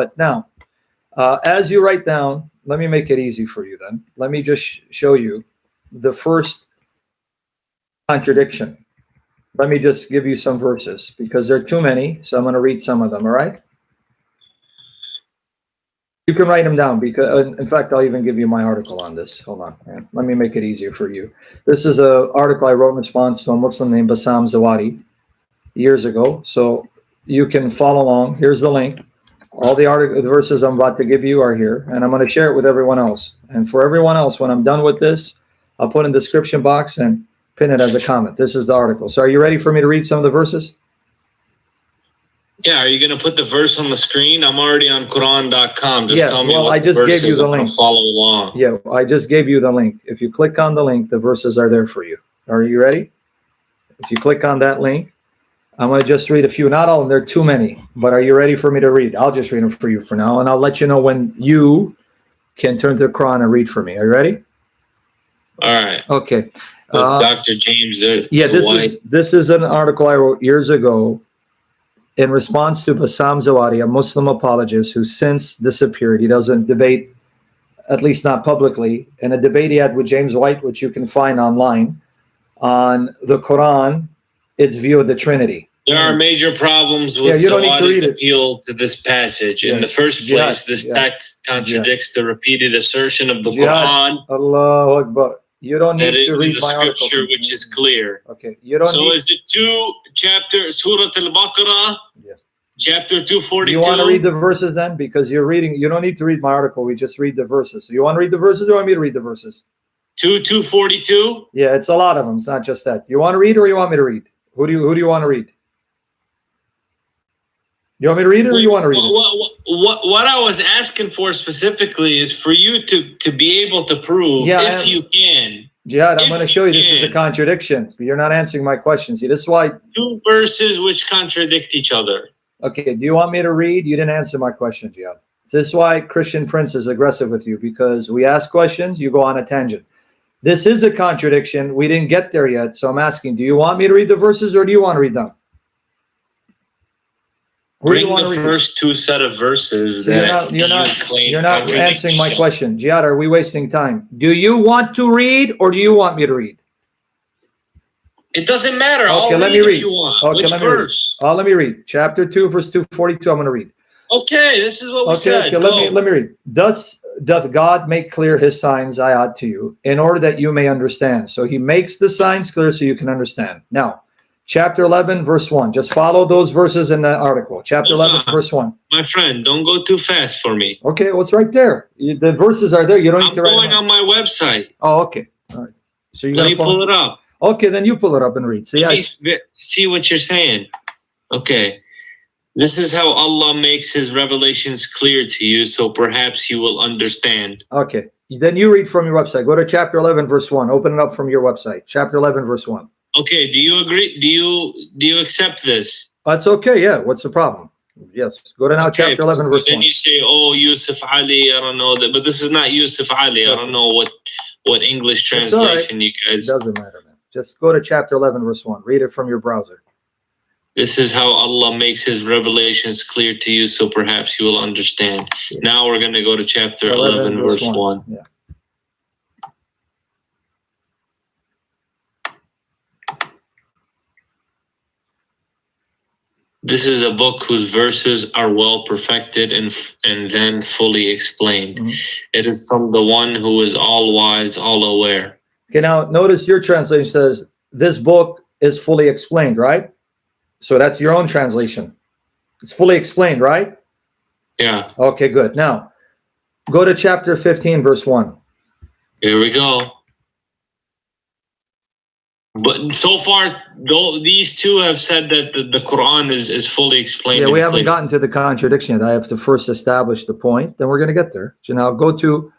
But now, as you write down, let me make it easy for you then. Let me just show you the first contradiction. Let me just give you some verses because there are too many, so I'm going to read some of them, all right? You can write them down because, in fact, I'll even give you my article on this. Hold on. Let me make it easier for you. This is an article I wrote in response to a Muslim named Bassam Zawadi years ago. So you can follow along. Here's the link. All the verses I'm about to give you are here, and I'm going to share it with everyone else. And for everyone else, when I'm done with this, I'll put in the description box and pin it as a comment. This is the article. So are you ready for me to read some of the verses? Yeah, are you going to put the verse on the screen? I'm already on Quran.com. Just tell me what I just gave you the link. Follow along. Yeah, I just gave you the link. If you click on the link, the verses are there for you. Are you ready? If you click on that link, I'm going to just read a few. Not all of them. There are too many. But are you ready for me to read? I'll just read them for you for now, and I'll let you know when you can turn to the Quran and read for me. Are you ready? All right. Okay. So Dr. James. This is an article I wrote years ago in response to Bassam Zawadi, a Muslim apologist who since disappeared. He doesn't debate, at least not publicly, in a debate he had with James White, which you can find online, on the Quran, its view of the Trinity. There are major problems with Zawadi's appeal to this passage. In the first place, this text contradicts the repeated assertion of the Quran. Allahu Akbar. You don't need to read my article. Scripture which is clear. Okay. You don't so is it Surah Al-Baqarah, chapter 242? Do you want to read the verses then? Because you're reading, you don't need to read my article. We just read the verses. So you want to read the verses or you want me to read the verses? 242? Yeah, it's a lot of them. It's not just that. You want to read or you want me to read? Who do you want to read? You want me to read it or you want to read it? What I was asking for specifically is for you to be able to prove, if you can. Jihad, I'm going to show you this is a contradiction. You're not answering my question. See, this is why. Two verses which contradict each other. Okay, do you want me to read? You didn't answer my question, Jihad. This is why Christian Prince is aggressive with you, because we ask questions, you go on a tangent. This is a contradiction. We didn't get there yet, so I'm asking, do you want me to read the verses or do you want to read them? Bring the first two set of verses that you're not answering my question. Jihad, are we wasting time? Do you want to read or do you want me to read? It doesn't matter. Okay, let me read. If you want. Okay, Which verse? Let me read. Chapter 2, verse 242, I'm going to read. Okay, this is what we said. Okay, let me read. Thus doth God make clear his signs, ayat, to you, in order that you may understand. So he makes the signs clear so you can understand. Now, chapter 11, verse 1. Just follow those verses in the article. Chapter 11, verse 1. My friend, don't go too fast for me. Okay, well, it's right there. The verses are there. You don't need to write them. I'm going on my website. Oh, okay. All right. So you're going to pull it up. Okay, then you pull it up and read. So, see what you're saying. Okay. This is how Allah makes his revelations clear to you, so perhaps you will understand. Okay. Then you read from your website. Go to chapter 11, verse 1. Open it up from your website. Chapter 11, verse 1. Okay, do you agree? Do you accept this? That's okay, yeah. What's the problem? Yes. Go to now chapter 11, verse 1. Then you say, oh, Yusuf Ali, I don't know that, but this is not Yusuf Ali. I don't know what English translation you guys. It doesn't matter, man. Just go to chapter 11, verse 1. Read it from your browser. This is how Allah makes his revelations clear to you, so perhaps you will understand. Yeah. Now we're going to go to chapter 11 verse 1. Yeah. This is a book whose verses are well perfected and then fully explained. Mm-hmm. It is from the one who is all wise, all aware. Okay, now notice your translation says, this book is fully explained, right? So that's your own translation. It's fully explained, right? Yeah. Okay, good. Now, go to chapter 15, verse 1. Here we go. But so far, these two have said that the Quran is fully explained. Yeah, we haven't gotten to the contradiction yet. I have to first establish the point, then we're going to get there. So now go to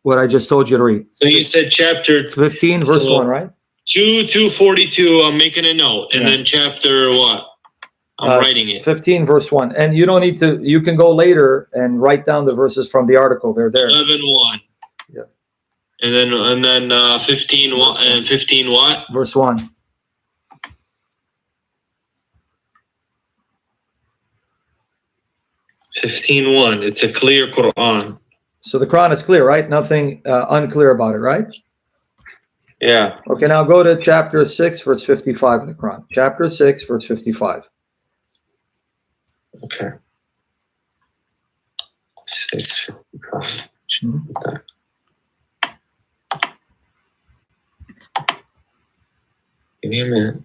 what I just told you to read. So you said chapter 15, verse 1, right? 242, I'm making a note. And then chapter what? I'm writing it. 15, verse 1. And you don't need to, you can go later and write down the verses from the article. They're there. 11:1. Yeah. And then 15 what? And 15 what? Verse 1. 15:1. It's a clear Quran. So the Quran is clear, right? Nothing unclear about it, right? Yeah. Okay, now go to chapter 6, verse 55 of the Quran. Chapter 6, verse 55. Okay. 6:55. Mhm. Give me a minute.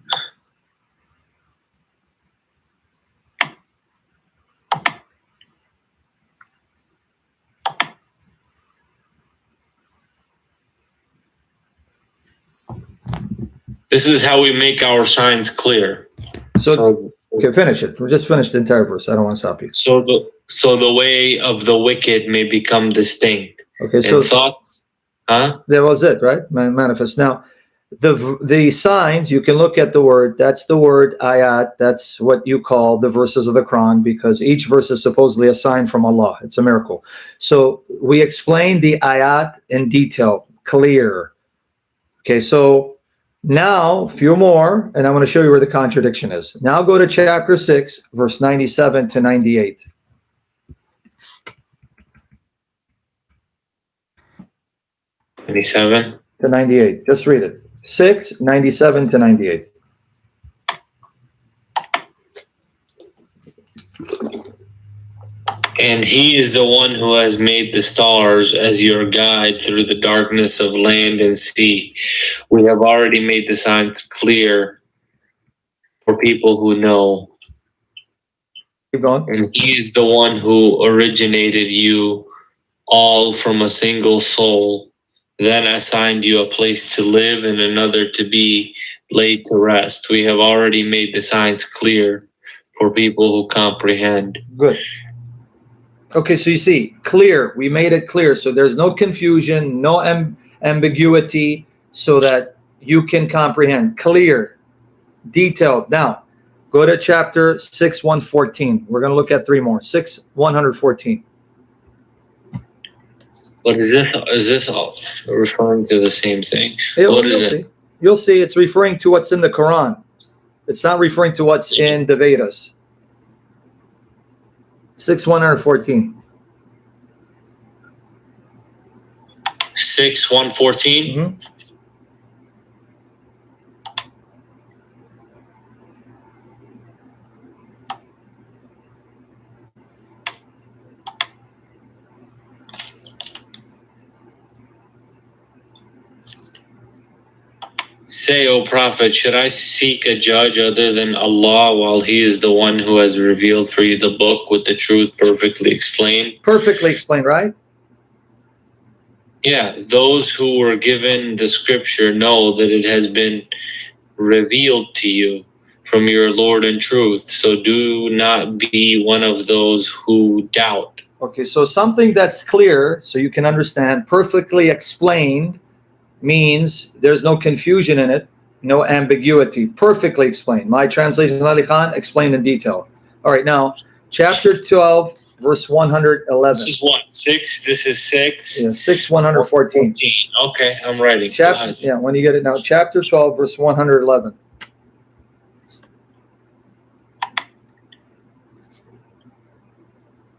This is how we make our signs clear. So okay, finish it. We just finished the entire verse. I don't want to stop you. So the way of the wicked may become distinct. Okay, so And thoughts, huh? that was it, right? Manifest. Now, the signs, you can look at the word. That's the word ayat. That's what you call the verses of the Quran, because each verse is supposedly a sign from Allah. It's a miracle. So we explain the ayat in detail, clear. Okay, so now a few more, and I'm going to show you where the contradiction is. Now go to chapter 6, verse 97 to 98. '97 to 98. Just read it. 6, 97 to 98. And he is the one who has made the stars as your guide through the darkness of land and sea. We have already made the signs clear for people who know. Keep going. And he is the one who originated you all from a single soul, then assigned you a place to live and another to be laid to rest. We have already made the signs clear for people who comprehend. Good. Okay, so you see, clear. We made it clear. So there's no confusion, no ambiguity, so that you can comprehend. Clear, detailed. Now, go to chapter 6, 114. We're going to look at 3 more. 6, 114. But is this all referring to the same thing? Yeah, What well, is you'll it? see. You'll see it's referring to what's in the Quran. It's not referring to what's in the Vedas. 6, 114. 6, 114? Mhm. Say, O Prophet, should I seek a judge other than Allah while He is the one who has revealed for you the book with the truth perfectly explained? Perfectly explained, right? Yeah, those who were given the scripture know that it has been revealed to you from your Lord in truth. So do not be one of those who doubt. Okay, so something that's clear, so you can understand, perfectly explained, means there's no confusion in it, no ambiguity. Perfectly explained. My translation, Ali Khan, explained in detail. All right, now, chapter 12, verse 111. This is what? 6? This is 6? Yeah, 6, 114. Okay, I'm writing. Chapter, yeah, when you get it now, chapter 12, verse 111.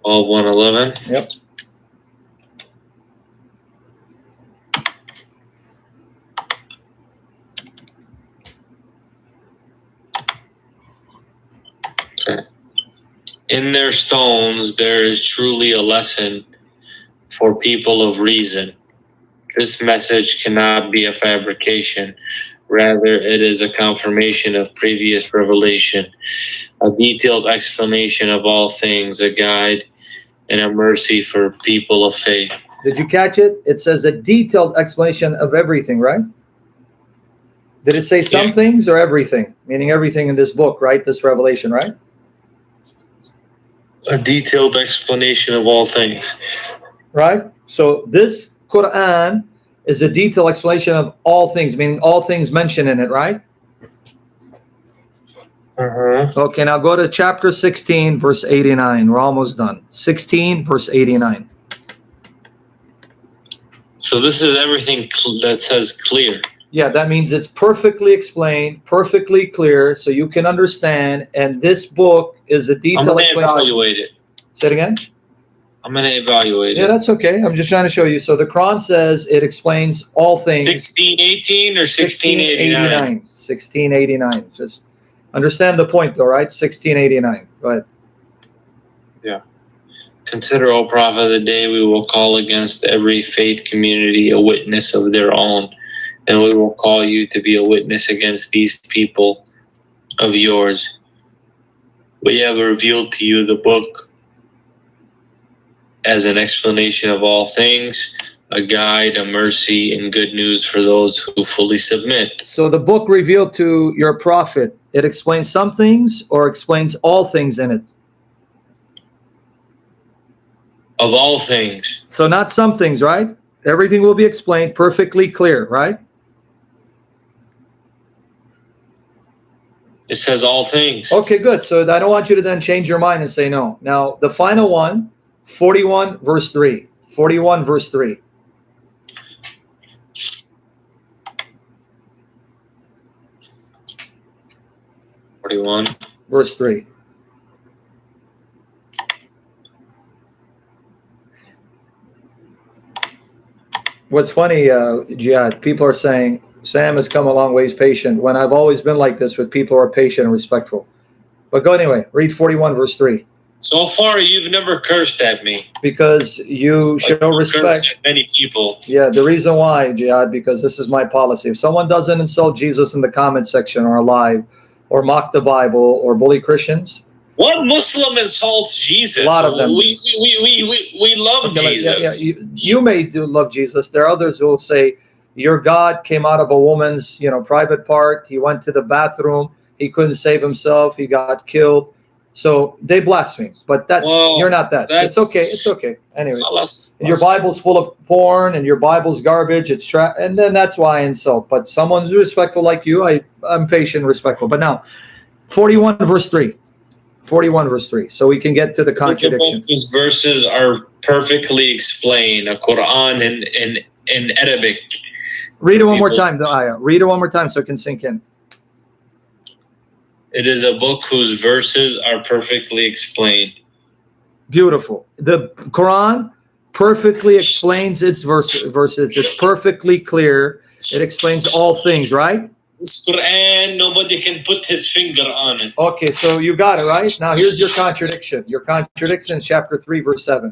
111. Yep. Okay. In their stones there is truly a lesson for people of reason. This message cannot be a fabrication. Rather, it is a confirmation of previous revelation, a detailed explanation of all things, a guide and a mercy for people of faith. Did you catch it? It says a detailed explanation of everything, right? Did it say some things or everything? Meaning everything in this book, right? This revelation, right? A detailed explanation of all things. Right? So this Quran is a detailed explanation of all things, meaning all things mentioned in it, right? Okay, now go to chapter 16, verse 89. We're almost done. 16, verse 89. So this is everything that says clear. Yeah, that means it's perfectly explained, perfectly clear, so you can understand. And this book is a detailed I'm going to explanation. evaluate it. Say it again. I'm going to evaluate Yeah, it. that's okay. I'm just trying to show you. So the Quran says it explains all things. 1618 or 1689? 1689. Just understand the point, though, right? 1689. Go ahead. Yeah. Consider, O Prophet, the day we will call against every faith community a witness of their own, and we will call you to be a witness against these people of yours. We have revealed to you the book as an explanation of all things, a guide, a mercy, and good news for those who fully submit. So the book revealed to your prophet, it explains some things or explains all things in it? Of all things. So not some things, right? Everything will be explained perfectly clear, right? It says all things. Okay, good. So I don't want you to then change your mind and say no. Now, the final one, 41 verse 3. 41 verse 3. Verse 3. What's funny, Jihad, people are saying, Sam has come a long ways patient, when I've always been like this with people who are patient and respectful. But go anyway, read 41 verse 3. So far, you've never cursed at me. Because you show respect. Cursed at many people. Yeah, the reason why, Jihad, because this is my policy. If someone doesn't insult Jesus in the comment section or live, or mock the Bible, or bully Christians. What Muslim insults Jesus? A lot of them. We love Jesus. You may do love Jesus. There are others who will say, your God came out of a woman's, private part. He went to the bathroom. He couldn't save himself. He got killed. So they blaspheme, but you're not that. It's okay. It's okay. Anyway, and your Bible's full of porn, and your Bible's garbage. It's and then that's why I insult. But someone's respectful like you, I'm patient, and respectful. But now, 41 verse 3. 41 verse 3. So we can get to the contradiction. These verses are perfectly explained. A Quran in Arabic. Read it one more time, the ayah. Read it one more time so it can sink in. It is a book whose verses are perfectly explained. Beautiful. The Quran perfectly explains its verses. It's perfectly clear. It explains all things, right? This Quran, nobody can put his finger on it. Okay, so you got it, right? Now here's your contradiction. Your contradiction is chapter 3, verse 7.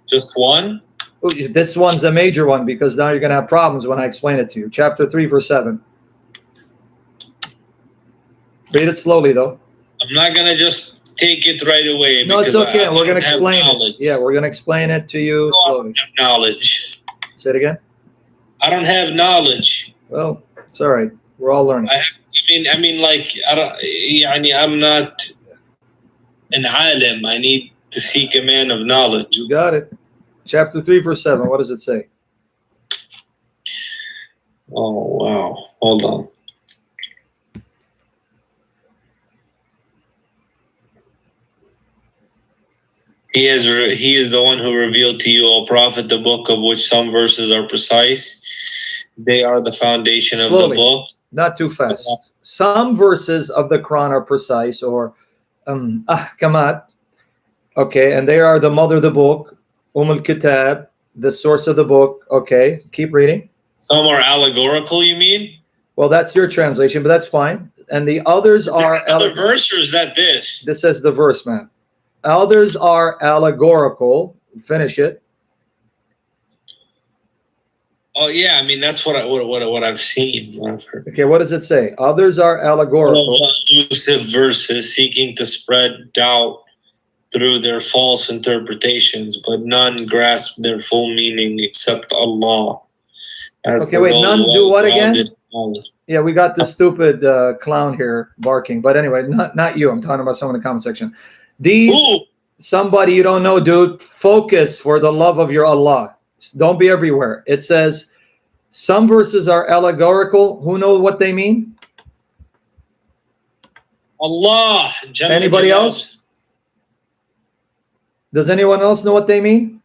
Just one? This one's a major one because now you're going to have problems when I explain it to you. Chapter 3, verse 7. Read it slowly, though. I'm not going to just take it right away. No, it's okay. We're going to explain it. Yeah, we're going to explain it to you slowly. I don't have knowledge. Say it again. I don't have knowledge. Well, it's all right. We're all learning. I'm not an alim. I need to seek a man of knowledge. You got it. Chapter 3, verse 7. What does it say? Oh, wow. Hold on. He is the one who revealed to you, O Prophet, the book of which some verses are precise. They are the foundation of the book. Not too fast. Some verses of the Quran are precise or ahkamat. Okay, and they are the mother of the book, al-Kitab, the source of the book. Okay, keep reading. Some are allegorical, you mean? Well, that's your translation, but that's fine. And the others are... another verse, or is that this? This says the verse, man. Others are allegorical. Finish it. Oh yeah, that's what I've seen. What I've heard. Okay, what does it say? Others are allegorical. Elusive verses seeking to spread doubt through their false interpretations, but none grasp their full meaning except Allah. Okay, wait, none do what again? Yeah, we got this stupid clown here barking. But anyway, not you. I'm talking about someone in the comment section. Somebody you don't know, dude, focus for the love of your Allah. Don't be everywhere. It says some verses are allegorical. Who knows what they mean? Allah. Anybody else? Does anyone else know what they mean?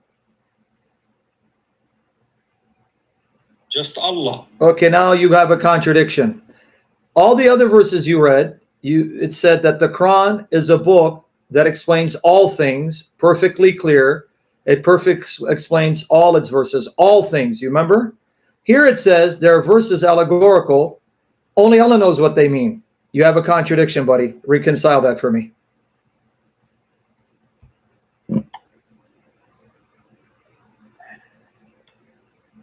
Just Allah. Okay, now you have a contradiction. All the other verses you read, it said that the Quran is a book that explains all things, perfectly clear. It explains all its verses, all things. You remember? Here it says there are verses allegorical. Only Allah knows what they mean. You have a contradiction, buddy. Reconcile that for me.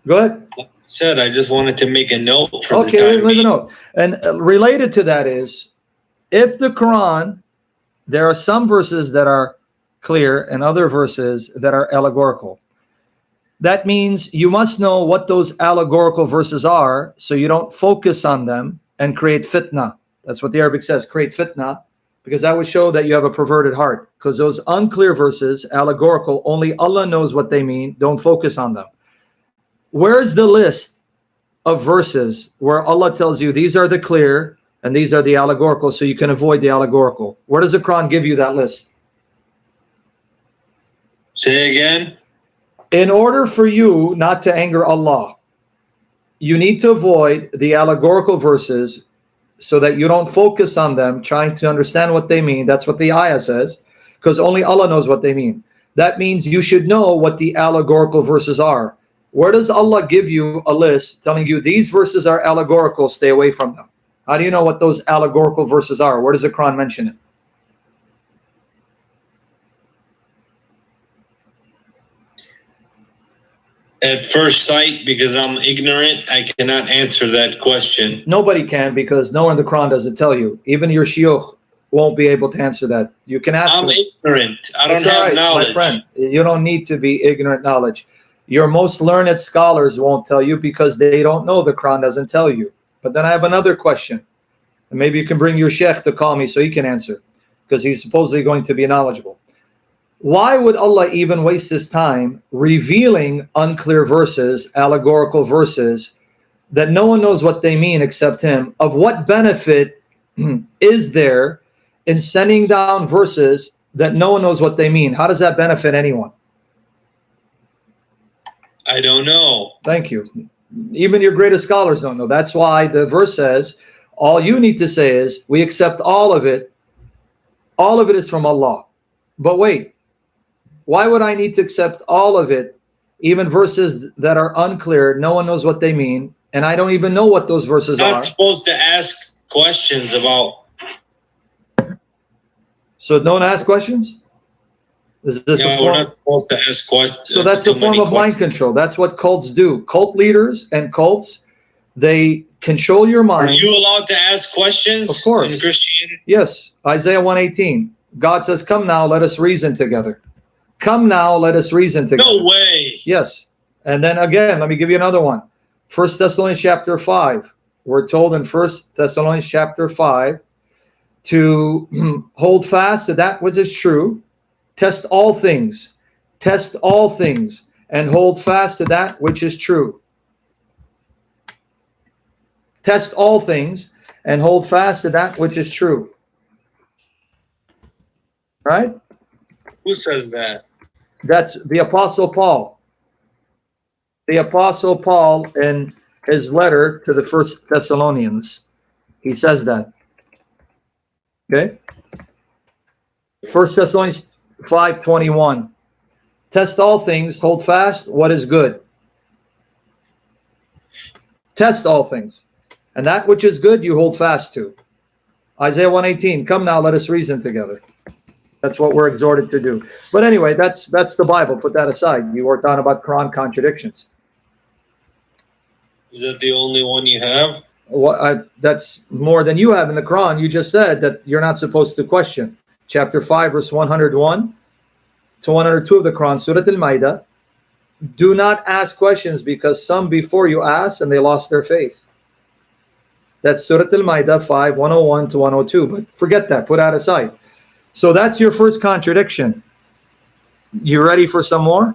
Go ahead. Like I said, I just wanted to make a note for the Okay, time leave a being. note. And related to that is, if the Quran, there are some verses that are clear and other verses that are allegorical. That means you must know what those allegorical verses are so you don't focus on them and create fitna. That's what the Arabic says, create fitna, because that would show that you have a perverted heart. Because those unclear verses, allegorical, only Allah knows what they mean. Don't focus on them. Where's the list of verses where Allah tells you these are the clear and these are the allegorical so you can avoid the allegorical? Where does the Quran give you that list? Say again? In order for you not to anger Allah, you need to avoid the allegorical verses so that you don't focus on them trying to understand what they mean. That's what the ayah says, because only Allah knows what they mean. That means you should know what the allegorical verses are. Where does Allah give you a list telling you these verses are allegorical, stay away from them? How do you know what those allegorical verses are? Where does the Quran mention it? At first sight, because I'm ignorant, I cannot answer that question. Nobody can, because nowhere in the Quran does it tell you. Even your shuyukh won't be able to answer that. You can ask I'm them. ignorant. I don't It's all have right, knowledge. my friend. You don't need to be ignorant knowledge. Your most learned scholars won't tell you because they don't know. The Quran doesn't tell you. But then I have another question. And maybe you can bring your sheikh to call me so he can answer, because he's supposedly going to be knowledgeable. Why would Allah even waste his time revealing unclear verses, allegorical verses, that no one knows what they mean except him? Of what benefit is there in sending down verses that no one knows what they mean? How does that benefit anyone? I don't know. Thank you. Even your greatest scholars don't know. That's why the verse says, all you need to say is, we accept all of it. All of it is from Allah. But wait, why would I need to accept all of it? Even verses that are unclear, no one knows what they mean, and I don't even know what those verses You're are. not supposed to ask questions about. So don't ask questions? Is this a No, form? we're not supposed to ask questions. So that's a form of mind control. That's what cults do. Cult leaders and cults, they control your mind. Are you allowed to ask questions? Of course. In Christianity? Yes. Isaiah 1:18. God says, come now, let us reason together. Come now, let us reason together. No way. Yes. And then again, let me give you another one. 1 Thessalonians chapter 5. We're told in 1 Thessalonians chapter 5 to hold fast to that which is true, test all things, and hold fast to that which is true. Test all things and hold fast to that which is true. Right? Who says that? That's the Apostle Paul. The Apostle Paul in his letter to the First Thessalonians, he says that. Okay? 1 Thessalonians 5:21. Test all things, hold fast what is good. Test all things. And that which is good, you hold fast to. Isaiah 1:18. Come now, let us reason together. That's what we're exhorted to do. But anyway, that's the Bible. Put that aside. You worked on about Quran contradictions. Is that the only one you have? That's more than you have in the Quran. You just said that you're not supposed to question. Chapter 5, verse 101 to 102 of the Quran, Surah Al-Ma'idah. Do not ask questions because some before you asked and they lost their faith. That's Surah Al-Ma'idah 5, 101 to 102. But forget that. Put that aside. So that's your first contradiction. You ready for some more?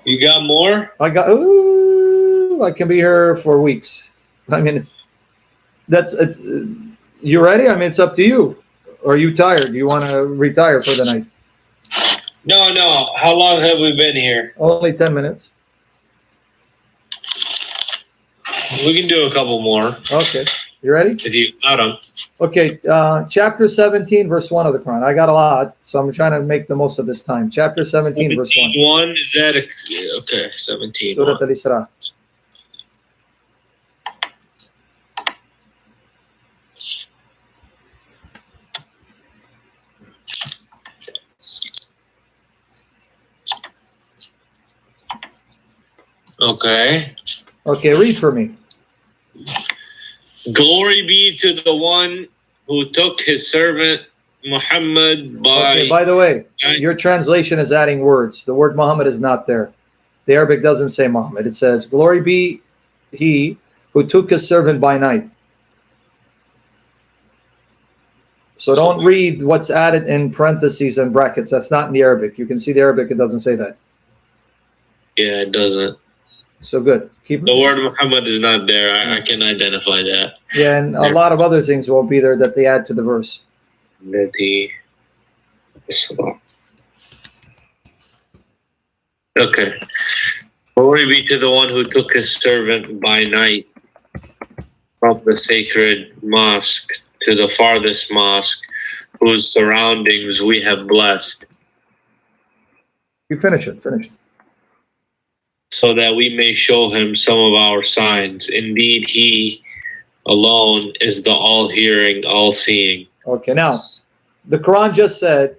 You got more? I can be here for weeks. I mean, you ready? I mean, it's up to you. Or are you tired? Do you want to retire for the night? No. How long have we been here? Only 10 minutes. We can do a couple more. Okay. You ready? If you got them. Okay, chapter 17, verse 1 of the Quran. I got a lot, so I'm trying to make the most of this time. Chapter 17, verse 1. 1, is that okay, 17. Surah Al-Isra. Okay. Okay, read for me. Glory be to the one who took his servant Muhammad by... Okay, by the way, your translation is adding words. The word Muhammad is not there. The Arabic doesn't say Muhammad. It says, glory be he who took his servant by night. So don't read what's added in parentheses and brackets. That's not in the Arabic. You can see the Arabic, it doesn't say that. Yeah, it doesn't. So good. Keep The word Muhammad is not there. I can identify that. Yeah, and a lot of other things won't be there that they add to the verse. Okay. Glory be to the one who took his servant by night from the sacred mosque to the farthest mosque, whose surroundings we have blessed. You finish it. Finish it. So that we may show him some of our signs. Indeed, he alone is the all-hearing, all-seeing. Okay, now, the Quran just said,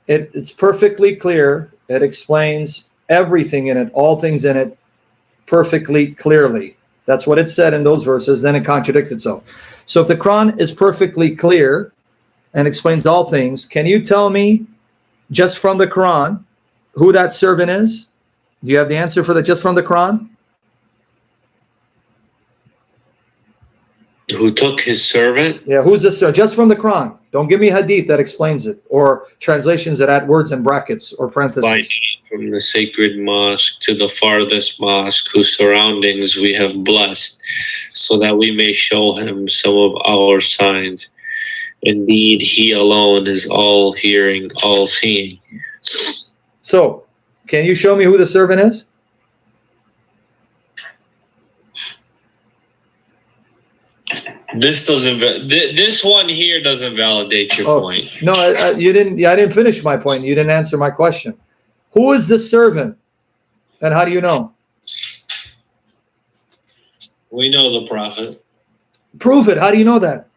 it's perfectly clear. It explains everything in it, all things in it, perfectly clearly. That's what it said in those verses, then it contradicted itself. So if the Quran is perfectly clear and explains all things, can you tell me, just from the Quran, who that servant is? Do you have the answer for that just from the Quran? Who took his servant? Yeah, who's this? Just from the Quran. Don't give me hadith that explains it, or translations that add words and brackets or parentheses. By night from the sacred mosque to the farthest mosque, whose surroundings we have blessed, so that we may show him some of our signs. Indeed, he alone is all-hearing, all-seeing. So, can you show me who the servant is? This one here doesn't validate your point. No, you didn't. Yeah, I didn't finish my point. You didn't answer my question. Who is the servant, and how do you know? We know the prophet. Prove it. How do you know that?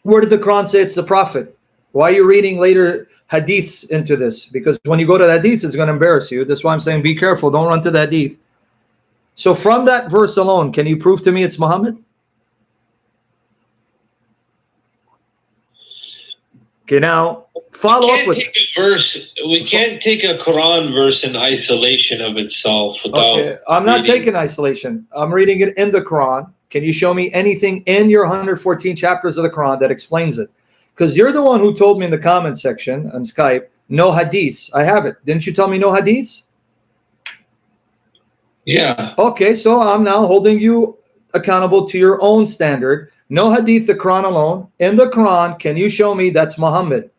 Where did the Quran say it's the prophet? Why are you reading later hadiths into this? Because when you go to the hadiths, it's going to embarrass you. That's why I'm saying be careful. Don't run to the hadith. So from that verse alone, can you prove to me it's Muhammad? Okay, now follow up with we can't take a Quran verse in isolation of itself without. Okay, I'm not taking isolation. I'm reading it in the Quran. Can you show me anything in your 114 chapters of the Quran that explains it? Because you're the one who told me in the comment section on Skype, no hadiths. I have it. Didn't you tell me no hadiths? Yeah. Okay, so I'm now holding you accountable to your own standard. No hadith, the Quran alone. In the Quran, can you show me that's Muhammad?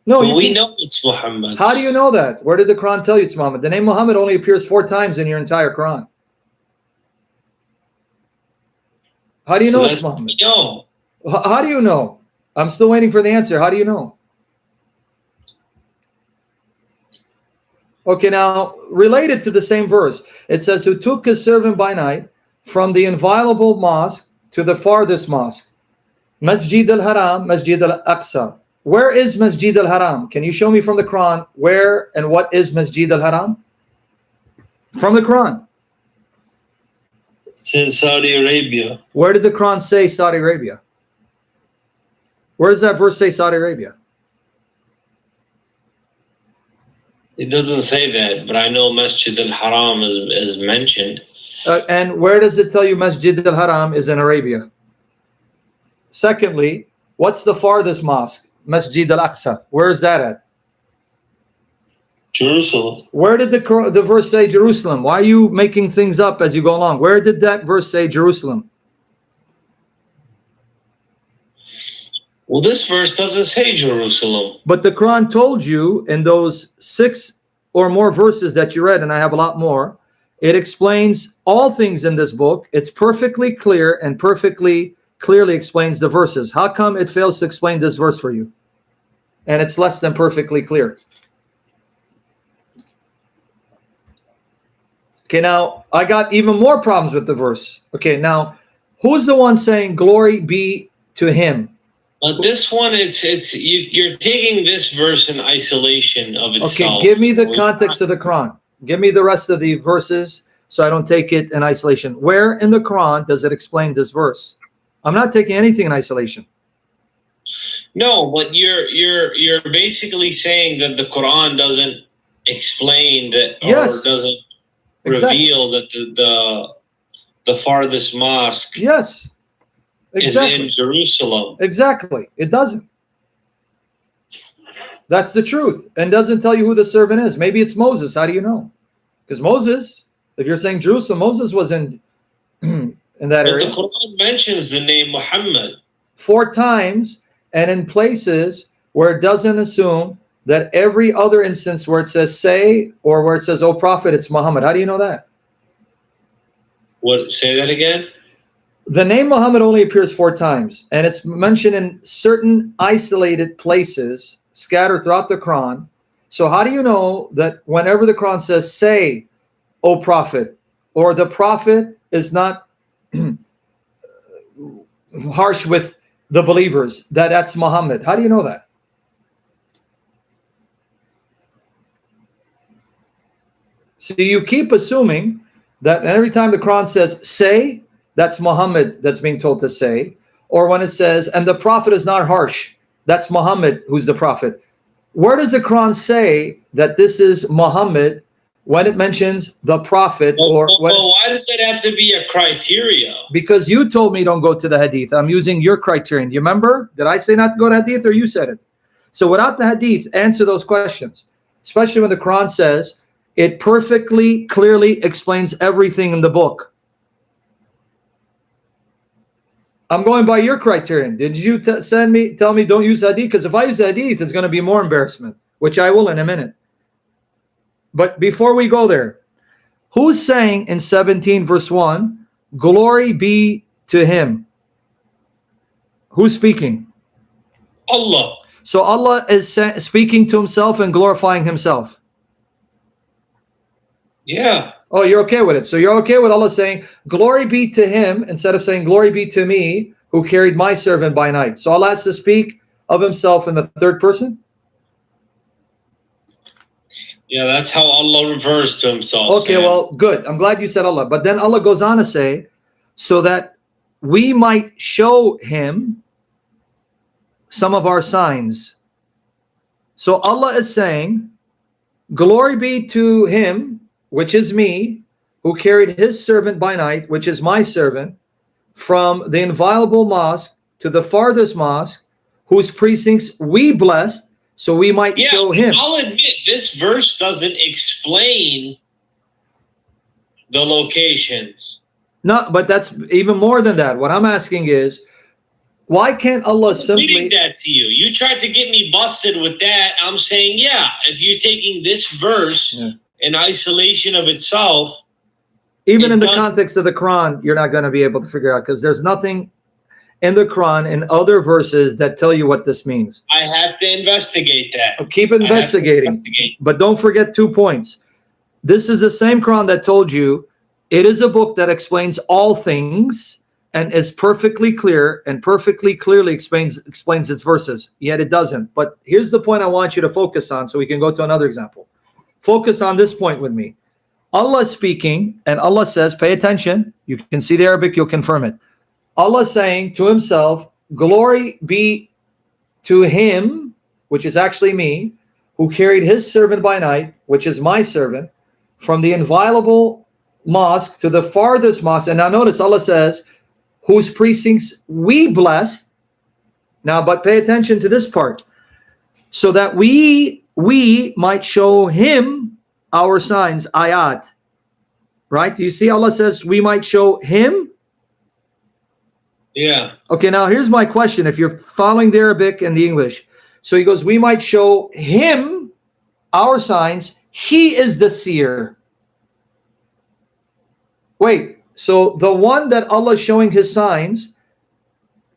No, we know it's Muhammad. How do you know that? Where did the Quran tell you it's Muhammad? The name Muhammad only appears 4 times in your entire Quran. How do you know it's Muhammad? No. How do you know? I'm still waiting for the answer. How do you know? Okay, now, related to the same verse, it says, who took his servant by night from the inviolable mosque to the farthest mosque. Masjid al-Haram, Masjid al-Aqsa. Where is Masjid al-Haram? Can you show me from the Quran where and what is Masjid al-Haram? From the Quran. It's in Saudi Arabia. Where did the Quran say Saudi Arabia? Where does that verse say Saudi Arabia? It doesn't say that, but I know Masjid al-Haram is mentioned. And where does it tell you Masjid al-Haram is in Arabia? Secondly, what's the farthest mosque? Masjid al-Aqsa. Where is that at? Jerusalem. Where did the verse say Jerusalem? Why are you making things up as you go along? Where did that verse say Jerusalem? Well, this verse doesn't say Jerusalem. But the Quran told you in those 6 or more verses that you read, and I have a lot more, It explains all things in this book. It's perfectly clear and perfectly clearly explains the verses. How come it fails to explain this verse for you? And it's less than perfectly clear. Okay, now I got even more problems with the verse. Okay, now who's the one saying glory be to him? But this one, you're taking this verse in isolation of itself. Okay, give me the context of the Quran. Give me the rest of the verses so I don't take it in isolation. Where in the Quran does it explain this verse? I'm not taking anything in isolation. No, but you're basically saying that the Quran doesn't explain that, or Yes, doesn't exactly. reveal that the farthest mosque Yes, exactly. is in Jerusalem. Exactly. It doesn't. That's the truth. And doesn't tell you who the servant is. Maybe it's Moses. How do you know? Because Moses, if you're saying Jerusalem, Moses was in that But area. the Quran mentions the name Muhammad 4 times, and in places where it doesn't assume that every other instance where it says say, or where it says, oh prophet, it's Muhammad. How do you know that? What? Say that again? The name Muhammad only appears 4 times, and it's mentioned in certain isolated places scattered throughout the Quran. So how do you know that whenever the Quran says say, O prophet, or the prophet is not harsh with the believers, that's Muhammad? How do you know that? So you keep assuming that every time the Quran says say, that's Muhammad that's being told to say, or when it says, and the prophet is not harsh, that's Muhammad who's the prophet. Where does the Quran say that this is Muhammad when it mentions the prophet? Or why does it have to be a criteria? Because you told me don't go to the hadith. I'm using your criterion. Do you remember? Did I say not to go to hadith, or you said it? So without the hadith, answer those questions, especially when the Quran says it perfectly clearly explains everything in the book. I'm going by your criterion. Did you tell me don't use hadith? Because if I use hadith, it's going to be more embarrassment, which I will in a minute. But before we go there, who's saying in 17 verse 1, glory be to him? Who's speaking? Allah. So Allah is speaking to himself and glorifying himself. Yeah. Oh, you're okay with it. So you're okay with Allah saying, glory be to him, instead of saying, glory be to me, who carried my servant by night. So Allah has to speak of himself in the third person? Yeah, that's how Allah refers to himself. Okay, well, good. I'm glad you said Allah. But then Allah goes on to say, so that we might show him some of our signs. So Allah is saying, glory be to him, which is me, who carried his servant by night, which is my servant, from the inviolable mosque to the farthest mosque, whose precincts we blessed, so we might show him. I'll admit, this verse doesn't explain the locations. No, but that's even more than that. What I'm asking is, why can't Allah simply... reading that to you. You tried to get me busted with that. I'm saying, yeah, if you're taking this verse in isolation of itself... Even in the context of the Quran, you're not going to be able to figure out, because there's nothing in the Quran and other verses that tell you what this means. I have to investigate that. Keep investigating. But don't forget 2 points. This is the same Quran that told you it is a book that explains all things and is perfectly clear and perfectly clearly explains its verses, yet it doesn't. But here's the point I want you to focus on, so we can go to another example. Focus on this point with me. Allah is speaking, and Allah says, pay attention. You can see the Arabic, you'll confirm it. Allah is saying to himself, glory be to him, which is actually me, who carried his servant by night, which is my servant, from the inviolable mosque to the farthest mosque. And now notice Allah says, whose precincts we blessed. Now, but pay attention to this part. So that we might show him our signs, ayat. Right? Do you see Allah says we might show him? Yeah. Okay, now here's my question. If you're following the Arabic and the English. So he goes, we might show him our signs. He is the seer. Wait, so the one that Allah is showing his signs,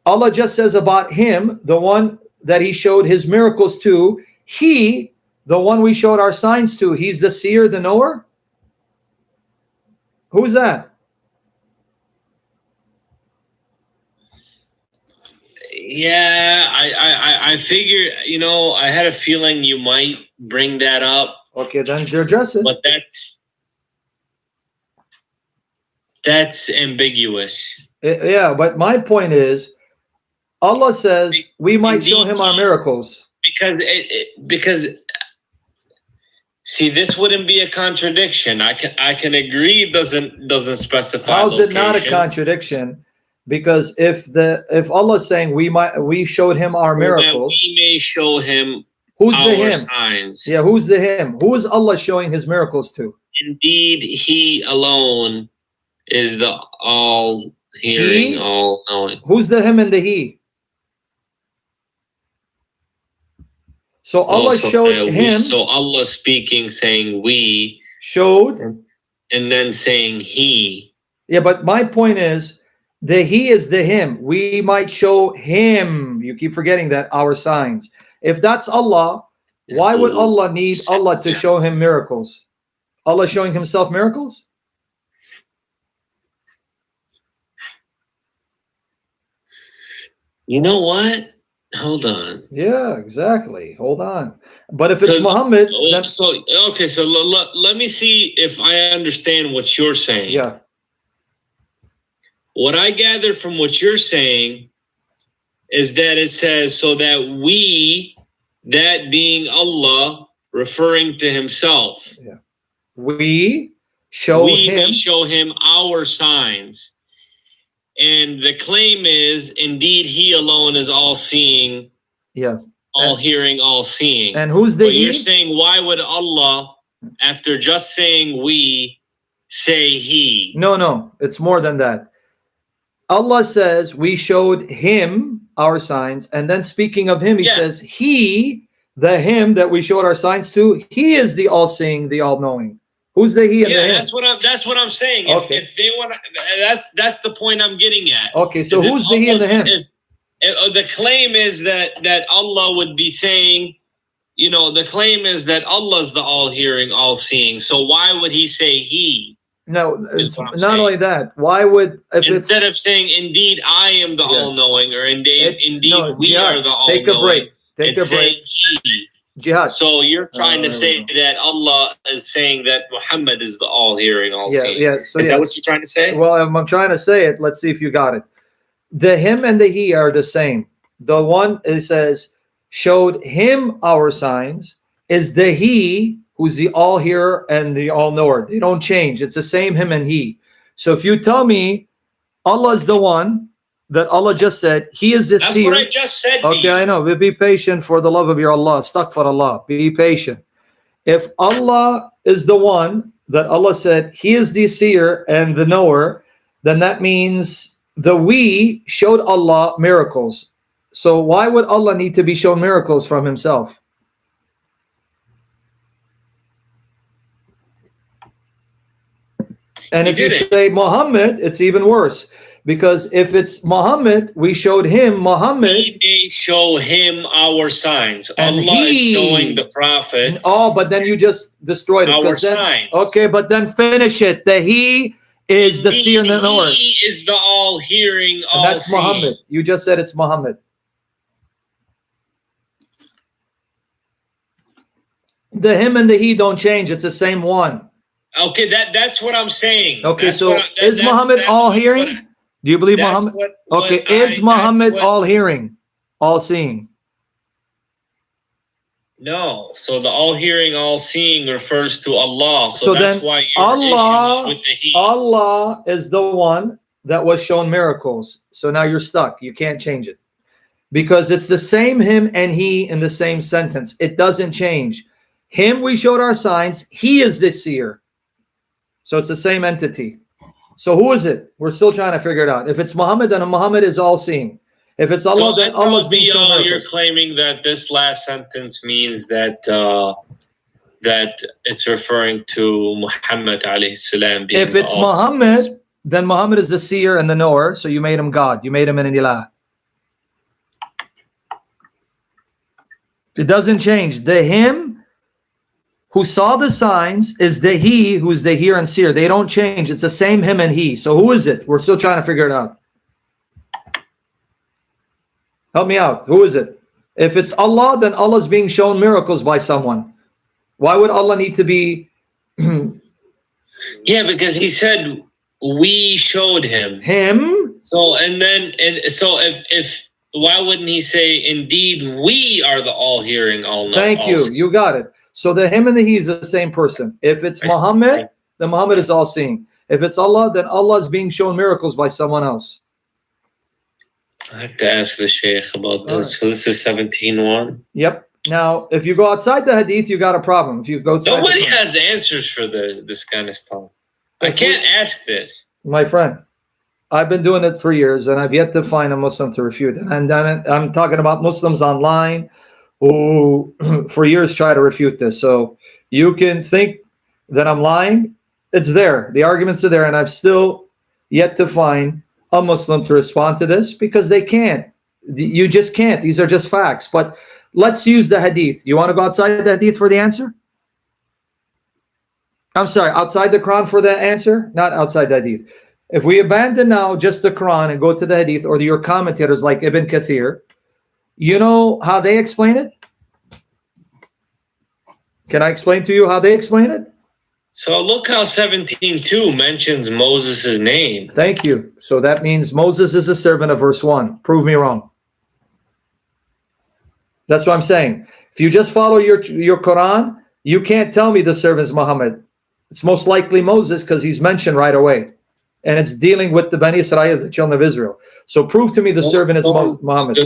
Allah just says about him, the one that he showed his miracles to, he, the one we showed our signs to, he's the seer, the knower? Who's that? Yeah, I figure, I had a feeling you might bring that up. Okay, then address it. But that's ambiguous. Yeah, but my point is, Allah says we might show him our miracles. Because see, this wouldn't be a contradiction. I can agree it doesn't specify. How's it not a locations. contradiction? Because if Allah is saying we showed him our miracles, we may show him who's the our him? signs. Yeah, who's the him? Who is Allah showing his miracles to? Indeed, he alone is the all hearing, all knowing. Who's the him and the he? So Allah showed him. So Allah speaking, saying we, showed, and then saying he. Yeah, but my point is, the he is the him. We might show him. You keep forgetting that, our signs. If that's Allah, why would Allah need Allah to show him miracles? Allah showing himself miracles? You know what? Hold on. Yeah, exactly. Hold on. But if it's Muhammad, then... so let me see if I understand what you're saying. Yeah. What I gather from what you're saying is that it says, so that we, that being Allah, referring to himself. Yeah. We show him our signs. And the claim is, indeed, he alone is all seeing, all hearing, all seeing. And who's the he? You're saying, why would Allah, after just saying we, say he? No, it's more than that. Allah says we showed him our signs, and then speaking of him, he says he, the him that we showed our signs to, he is the all-seeing, the all-knowing. Who's the he and the him? That's what I'm saying. Okay. If they want, that's the point I'm getting at. Okay, so who's the he and the him? The claim is that Allah would be saying, the claim is that Allah is the all-hearing, all-seeing. So why would he say he? No, it's not only that. Why would instead of saying indeed I am the all-knowing, or indeed we are the all-knowing? Take a break. Take a break. He. Jihad. So you're trying to say that Allah is saying that Muhammad is the all-hearing, all-seeing. Yeah. So is that what you're trying to say? Well, I'm trying to say it. Let's see if you got it. The him and the he are the same. The one, it says, showed him our signs, is the he who's the all-hearer and the all-knower. They don't change. It's the same him and he. So if you tell me Allah is the one that Allah just said, he is the seer. That's what I just said. Okay, I know. But be patient for the love of your Allah. Astaghfirullah. Be patient. If Allah is the one that Allah said, he is the seer and the knower, then that means the we showed Allah miracles. So why would Allah need to be shown miracles from himself? And if you say Muhammad, it's even worse. Because if it's Muhammad, we showed him Muhammad. We may show him our signs. And Allah is showing the Prophet. Oh, but then you just destroyed it. Our signs. Okay, but then finish it. The he is the seer and the knower. He is the all-hearing, all-seeing. That's Muhammad. You just said it's Muhammad. The him and the he don't change. It's the same one. Okay, that's what I'm saying. Okay, so is Muhammad all-hearing? Do you believe Muhammad? Okay, is Muhammad all-hearing, all-seeing? No. So the all-hearing, all-seeing refers to Allah. So that's then why Allah, with the he. Allah is the one that was shown miracles. So now you're stuck. You can't change it. Because it's the same him and he in the same sentence. It doesn't change. Him we showed our signs. He is the seer. So it's the same entity. So who is it? We're still trying to figure it out. If it's Muhammad, then Muhammad is all-seeing. If it's Allah, then Allah's being shown miracles. You're claiming that this last sentence means that that it's referring to Muhammad alayhi salam. If it's Muhammad, then Muhammad is the seer and the knower, so you made him God. You made him an ilah. It doesn't change. The him who saw the signs is the he who's the hear and seer. They don't change. It's the same him and he. So who is it? We're still trying to figure it out. Help me out. Who is it? If it's Allah, then Allah's being shown miracles by someone. Why would Allah need to be... Yeah, because he said we showed him. Him? So if why wouldn't he say indeed we are the all hearing, all knowing? Thank you. You got it. So the him and the he is the same person. If it's Muhammad, then Muhammad is all seeing. If it's Allah, then Allah is being shown miracles by someone else. I have to ask the Shaykh about this. Right. So this is 17:1. Yep. Now, if you go outside the hadith, you got a problem. If you go outside, nobody has answers for this kind of stuff. I can't ask this. My friend, I've been doing it for years, and I've yet to find a Muslim to refute it. And then I'm talking about Muslims online who, for years, try to refute this. So you can think that I'm lying. It's there. The arguments are there, and I've still yet to find a Muslim to respond to this because they can't. You just can't. These are just facts. But let's use the hadith. You want to go outside the hadith for the answer? I'm sorry, outside the Quran for the answer? Not outside the hadith. If we abandon now just the Quran and go to the hadith or your commentators like Ibn Kathir, you know how they explain it? Can I explain to you how they explain it? So look how 17:2 mentions Moses' name. Thank you. So that means Moses is a servant of verse 1. Prove me wrong. That's what I'm saying. If you just follow your Quran, you can't tell me the servant is Muhammad. It's most likely Moses because he's mentioned right away. And it's dealing with the Bani Israel, the children of Israel. So prove to me the servant is Muhammad.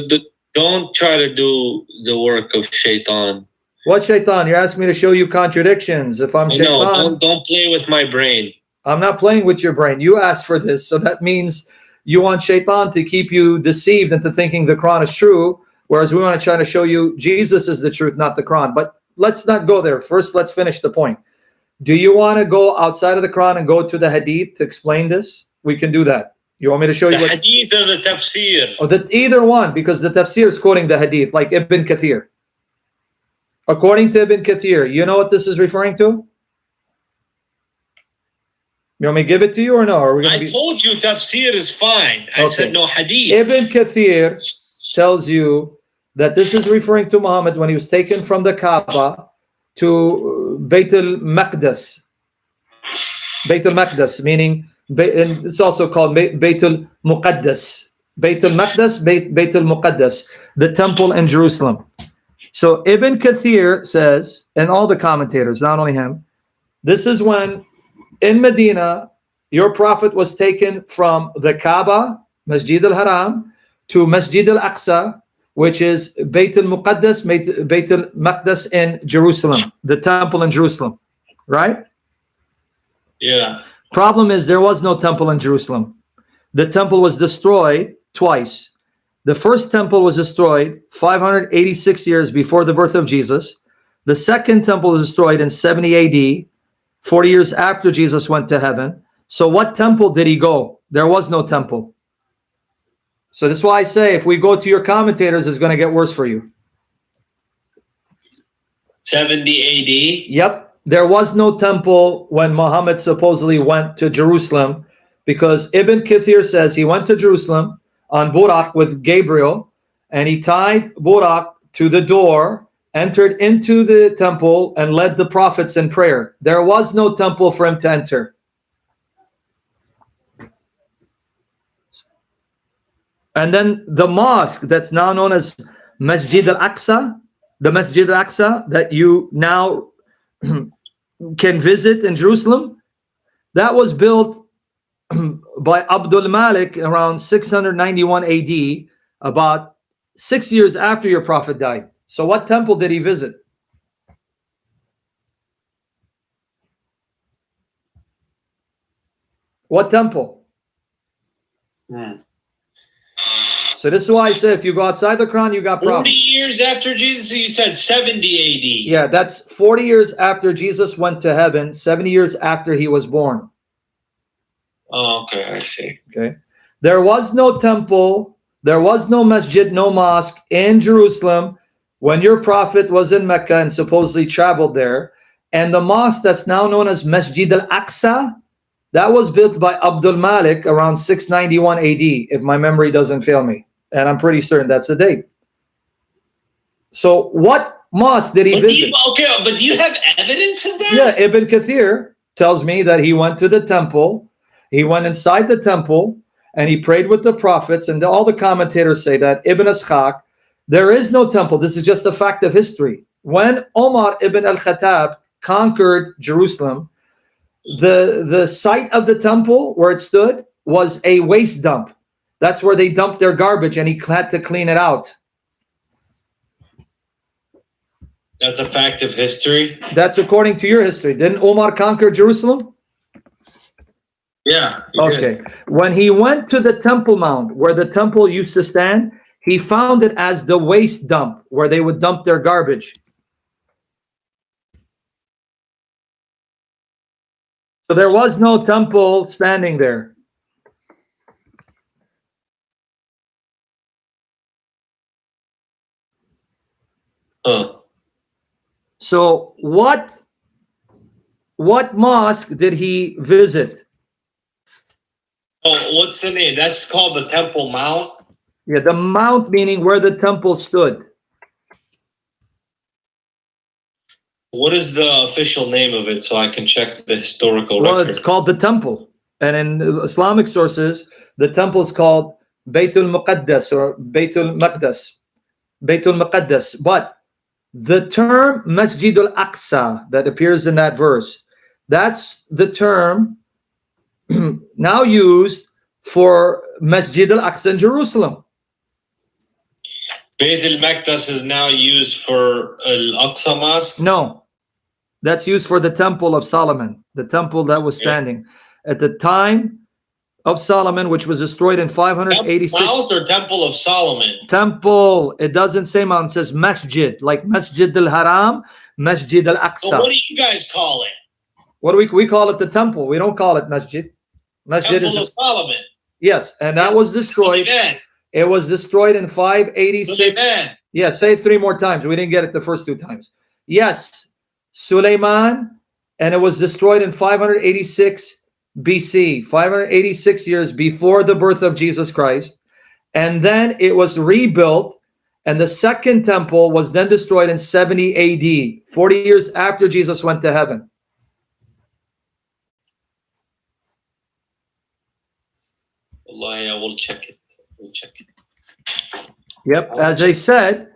Don't try to do the work of shaitan. What shaitan? You're asking me to show you contradictions. If I'm shaitan... No, don't play with my brain. I'm not playing with your brain. You asked for this. So that means you want shaitan to keep you deceived into thinking the Quran is true, whereas we want to try to show you Jesus is the truth, not the Quran. But let's not go there. First, let's finish the point. Do you want to go outside of the Quran and go to the hadith to explain this? We can do that. You want me to show you the hadith or the tafsir? Oh, either one, because the tafsir is quoting the hadith, like Ibn Kathir. According to Ibn Kathir, you know what this is referring to? You want me to give it to you or no? I told you tafsir is fine. I said no hadith. Ibn Kathir tells you that this is referring to Muhammad when he was taken from the Kaaba to Bayt al-Maqdis. Bayt al-Maqdis, meaning, it's also called Bayt al-Muqaddas. Bayt al-Maqdis, Bayt al-Muqaddas, the temple in Jerusalem. So Ibn Kathir says, and all the commentators, not only him, this is when in Medina, your prophet was taken from the Kaaba, Masjid al-Haram, to Masjid al-Aqsa, which is Bayt al-Muqaddas, Bayt al-Maqdis in Jerusalem, the temple in Jerusalem, right? Yeah. Problem is there was no temple in Jerusalem. The temple was destroyed twice. The first temple was destroyed 586 years before the birth of Jesus. The second temple was destroyed in 70 AD, 40 years after Jesus went to heaven. So what temple did he go? There was no temple. So that's why I say if we go to your commentators, it's going to get worse for you. 70 AD? Yep. There was no temple when Muhammad supposedly went to Jerusalem, because Ibn Kathir says he went to Jerusalem on Buraq with Gabriel, and he tied Buraq to the door, entered into the temple, and led the prophets in prayer. There was no temple for him to enter. And then the mosque that's now known as Masjid Al-Aqsa, the Masjid Al-Aqsa that you now can visit in Jerusalem, that was built by Abdul Malik around 691 AD, about 6 years after your prophet died. So what temple did he visit? What temple? So this is why I said if you go outside the Quran, you got 40 problems. years after Jesus, you said 70 AD. Yeah, that's 40 years after Jesus went to heaven, 70 years after he was born. Oh, okay, I see. Okay. There was no temple, there was no masjid, no mosque in Jerusalem when your prophet was in Mecca and supposedly traveled there. And the mosque that's now known as Masjid Al-Aqsa, that was built by Abdul Malik around 691 AD, if my memory doesn't fail me. And I'm pretty certain that's the date. So what mosque did he visit? But do you have evidence of that? Yeah, Ibn Kathir tells me that he went to the temple, he went inside the temple, and he prayed with the prophets, and all the commentators say that. Ibn Ishaq, there is no temple. This is just a fact of history. When Omar ibn al-Khattab conquered Jerusalem, the site of the temple where it stood was a waste dump. That's where they dumped their garbage, and he had to clean it out. That's a fact of history? That's according to your history. Didn't Omar conquer Jerusalem? Yeah. Okay. When he went to the Temple Mount, where the temple used to stand, he found it as the waste dump, where they would dump their garbage. So there was no temple standing there. So what mosque did he visit? Oh, what's the name? That's called the Temple Mount? Yeah, the mount meaning where the temple stood. What is the official name of it so I can check the historical record? Well, it's called the temple. And in Islamic sources, the temple is called Baytul Muqaddas or Baytul Maqdas. Baytul Muqaddas. But the term Masjid Al-Aqsa that appears in that verse, that's the term now used for Masjid Al-Aqsa in Jerusalem. Bayt al-Maqdas is now used for Al-Aqsa Mosque? No, that's used for the Temple of Solomon, the temple that was standing at the time of Solomon, which was destroyed in 586. Mount or Temple of Solomon? Temple. It doesn't say mount, it says masjid, like Masjid al-Haram, Masjid al-Aqsa. So what do you guys call it? What do we call it? The temple. We don't call it masjid. Masjid Temple is of Solomon. yes, and that was destroyed. Suleiman. It was destroyed in 586. Suleiman. Yeah, say it 3 more times. We didn't get it the first 2 times. Yes, Suleiman, and it was destroyed in 586 BC, 586 years before the birth of Jesus Christ. And then it was rebuilt, and the second temple was then destroyed in 70 AD, 40 years after Jesus went to heaven. Wallahi, I will check it. We'll check it. Yep, as I said,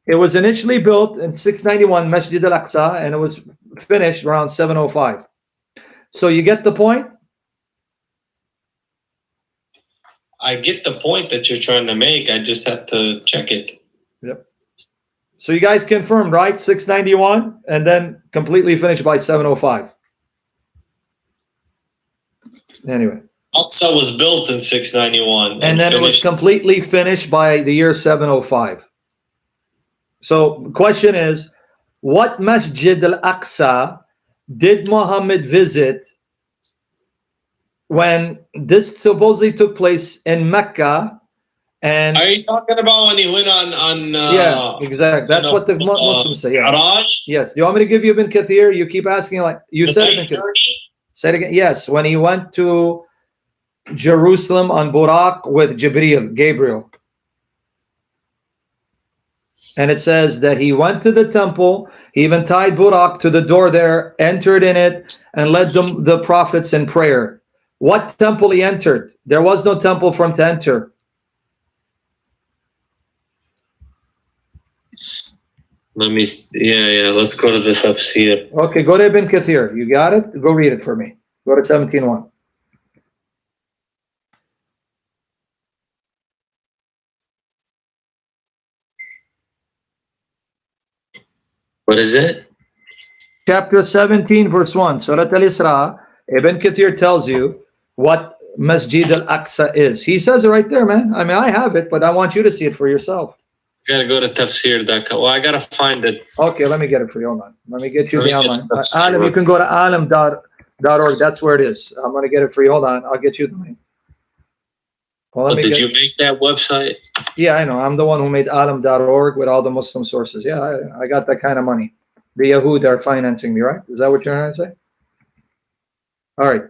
it was initially built in 691, Masjid Al-Aqsa, and it was finished around 705. So you get the point? I get the point that you're trying to make. I just have to check it. Yep. So you guys confirmed, right? 691, and then completely finished by 705. Anyway. Al-Aqsa was built in 691. And then it was completely finished by the year 705. So the question is, what Masjid Al-Aqsa did Muhammad visit when this supposedly took place in Mecca? And are you talking about when he went on yeah, exactly. That's what the Muslims say. Yeah. Yes. You want me to give you Ibn Kathir? You keep asking like you said Ibn Kathir. Say it again. Yes, when he went to Jerusalem on Buraq with Gabriel. And it says that he went to the temple, he even tied Buraq to the door there, entered in it, and led the prophets in prayer. What temple he entered? There was no temple for him to enter. Let's go to the tafsir. Okay, go to Ibn Kathir. You got it? Go read it for me. Go to 17:1. What is it? Chapter 17, verse 1. Surah Al-Isra. Ibn Kathir tells you what Masjid Al-Aqsa is. He says it right there, man. I mean, I have it, but I want you to see it for yourself. You gotta go to tafsir.com. Well, I gotta find it. Okay, let me get it for you. Hold on. Let me get you Let me the get online. the tafsir. Alim, you can go to alim.org. That's where it is. I'm going to get it for you. Hold on. I'll get you the link. Well, But did you make that website? Yeah, I know. I'm the one who made alim.org with all the Muslim sources. Yeah, I got that kind of money. The Yahud are financing me, right? Is that what you're trying to say? All right.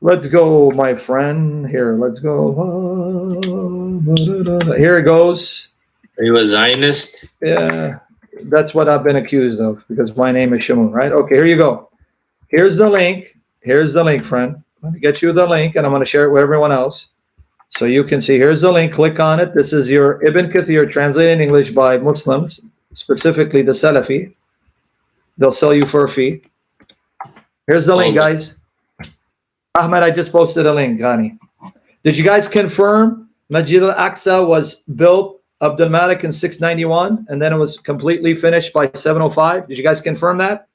Let's go, my friend. Here, let's go. Here it goes. Are you a Zionist? Yeah, that's what I've been accused of because my name is Shamoun, right? Okay, here you go. Here's the link. Here's the link, friend. Let me get you the link, and I'm going to share it with everyone else. So you can see, here's the link. Click on it. This is your Ibn Kathir translated in English by Muslims, specifically the Salafi. They'll sell you for a fee. Here's the link, guys. Ahmed, I just posted a link, Ghani. Did you guys confirm Masjid al-Aqsa was built Abdul Malik in 691 and then it was completely finished by 705? Did you guys confirm that?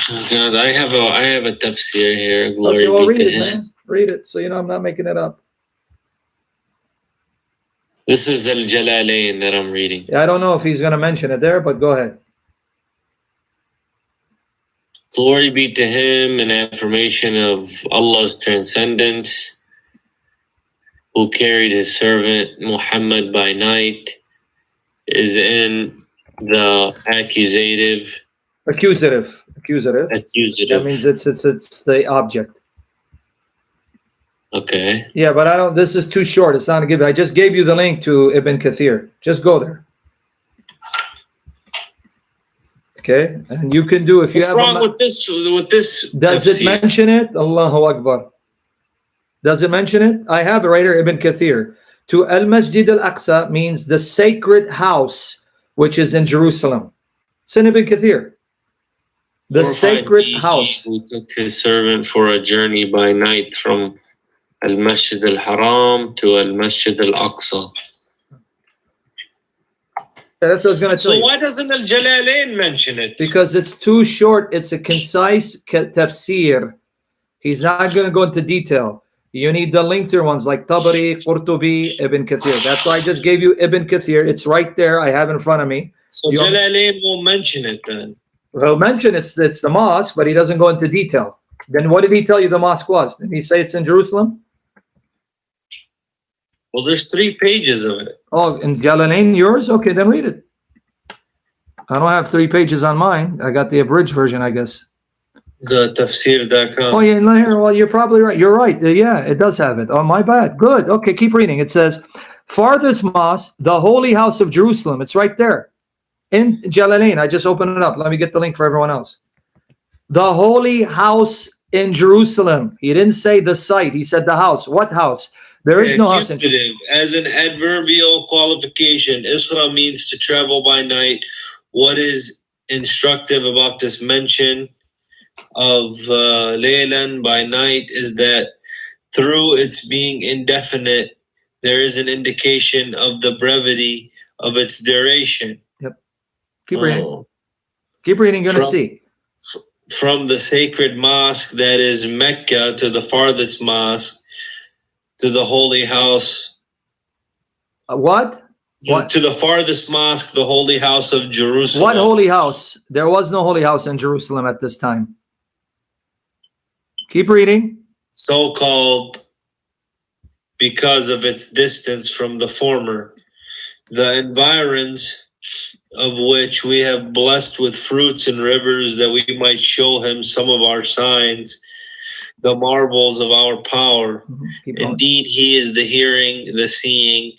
Oh God, I have a tafsir here. Glory Okay, well, be read to it, him. man. Read it, so you know I'm not making it up. This is Al-Jalalain that I'm reading. Yeah, I don't know if he's going to mention it there, but go ahead. Glory be to him, an affirmation of Allah's transcendence, who carried his servant Muhammad by night, is in the accusative. Accusative. That means it's the object. Okay. Yeah, but I don't. This is too short. It's not a give. I just gave you the link to Ibn Kathir. Just go there. Okay, and you can do if you have. What's wrong with this? With this? Does it mention it? Allahu Akbar. Does it mention it? I have it right here. Ibn Kathir. To Al Masjid Al Aqsa means the sacred house, which is in Jerusalem. It's in Ibn Kathir. The sacred house. Who took his servant for a journey by night from Al Masjid Al Haram to Al Masjid Al Aqsa. That's what I was going to tell you. So why doesn't Al Jalalain mention it? Because it's too short. It's a concise tafsir. He's not going to go into detail. You need the lengthier ones like Tabari, Qurtubi, Ibn Kathir. That's why I just gave you Ibn Kathir. It's right there. I have it in front of me. So Jalalain won't mention it then. He'll mention it's the mosque, but he doesn't go into detail. Then what did he tell you the mosque was? Did he say it's in Jerusalem? Well, there's 3 pages of it. Oh, in Jalalain, yours? Okay, then read it. I don't have 3 pages on mine. I got the abridged version, I guess. The tafsir.com. Oh, yeah, here. Well, you're probably right. You're right. Yeah, it does have it. Oh, my bad. Good. Okay, keep reading. It says, farthest mosque, the holy house of Jerusalem. It's right there. In Jalalain. I just opened it up. Let me get the link for everyone else. The holy house in Jerusalem. He didn't say the site. He said the house. What house? There is no house in Jerusalem. As an adverbial qualification, Isra means to travel by night. What is instructive about this mention of Laylan by night is that through its being indefinite, there is an indication of the brevity of its duration. Yep. Keep reading. Keep reading. You're going to see. From the sacred mosque that is Mecca to the farthest mosque to the holy house. What? To the farthest mosque, the holy house of Jerusalem. What holy house? There was no holy house in Jerusalem at this time. Keep reading. So-called because of its distance from the former. The environs of which we have blessed with fruits and rivers that we might show him some of our signs, the marvels of our power. Indeed, he is the hearing, the seeing,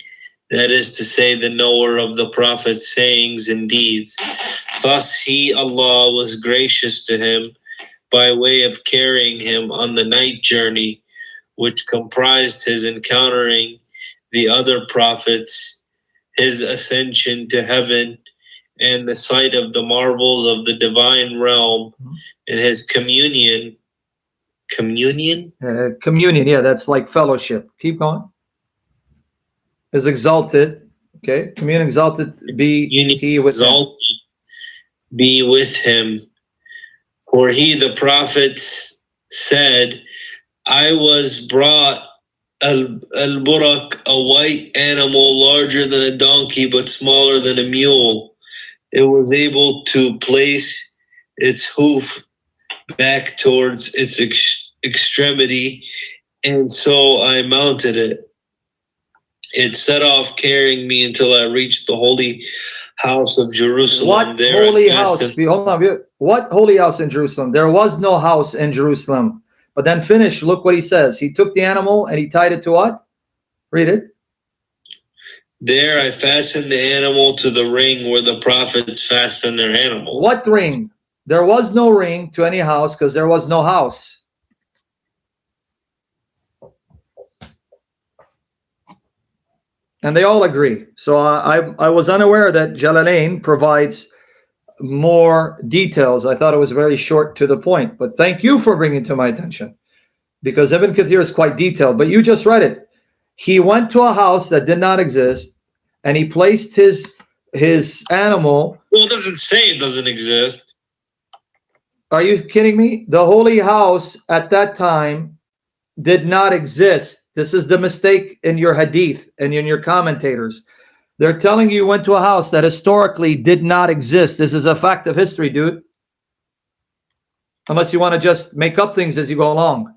that is to say, the knower of the Prophet's sayings and deeds. Thus he, Allah, was gracious to him by way of carrying him on the night journey, which comprised his encountering the other prophets, his ascension to heaven, and the sight of the marvels of the divine realm, and his communion. Communion? Communion, yeah, that's like fellowship. Keep going. Is exalted. Okay. Communion exalted. Be he with him. Be with him. For he, the prophets, said, I was brought al-burak, a white animal larger than a donkey but smaller than a mule. It was able to place its hoof back towards its extremity, and so I mounted it. It set off carrying me until I reached the holy house of Jerusalem. What holy house? Hold on. What holy house in Jerusalem? There was no house in Jerusalem. But then finish. Look what he says. He took the animal and he tied it to what? Read it. There I fastened the animal to the ring where the prophets fasten their animals. What ring? There was no ring to any house because there was no house. And they all agree. So I was unaware that Jalalain provides more details. I thought it was very short to the point. But thank you for bringing it to my attention. Because Ibn Kathir is quite detailed. But you just read it. He went to a house that did not exist. And he placed his animal. Well, it doesn't say it doesn't exist. Are you kidding me? The holy house at that time did not exist. This is the mistake in your hadith and in your commentators. They're telling you went to a house that historically did not exist. This is a fact of history, dude. Unless you want to just make up things as you go along.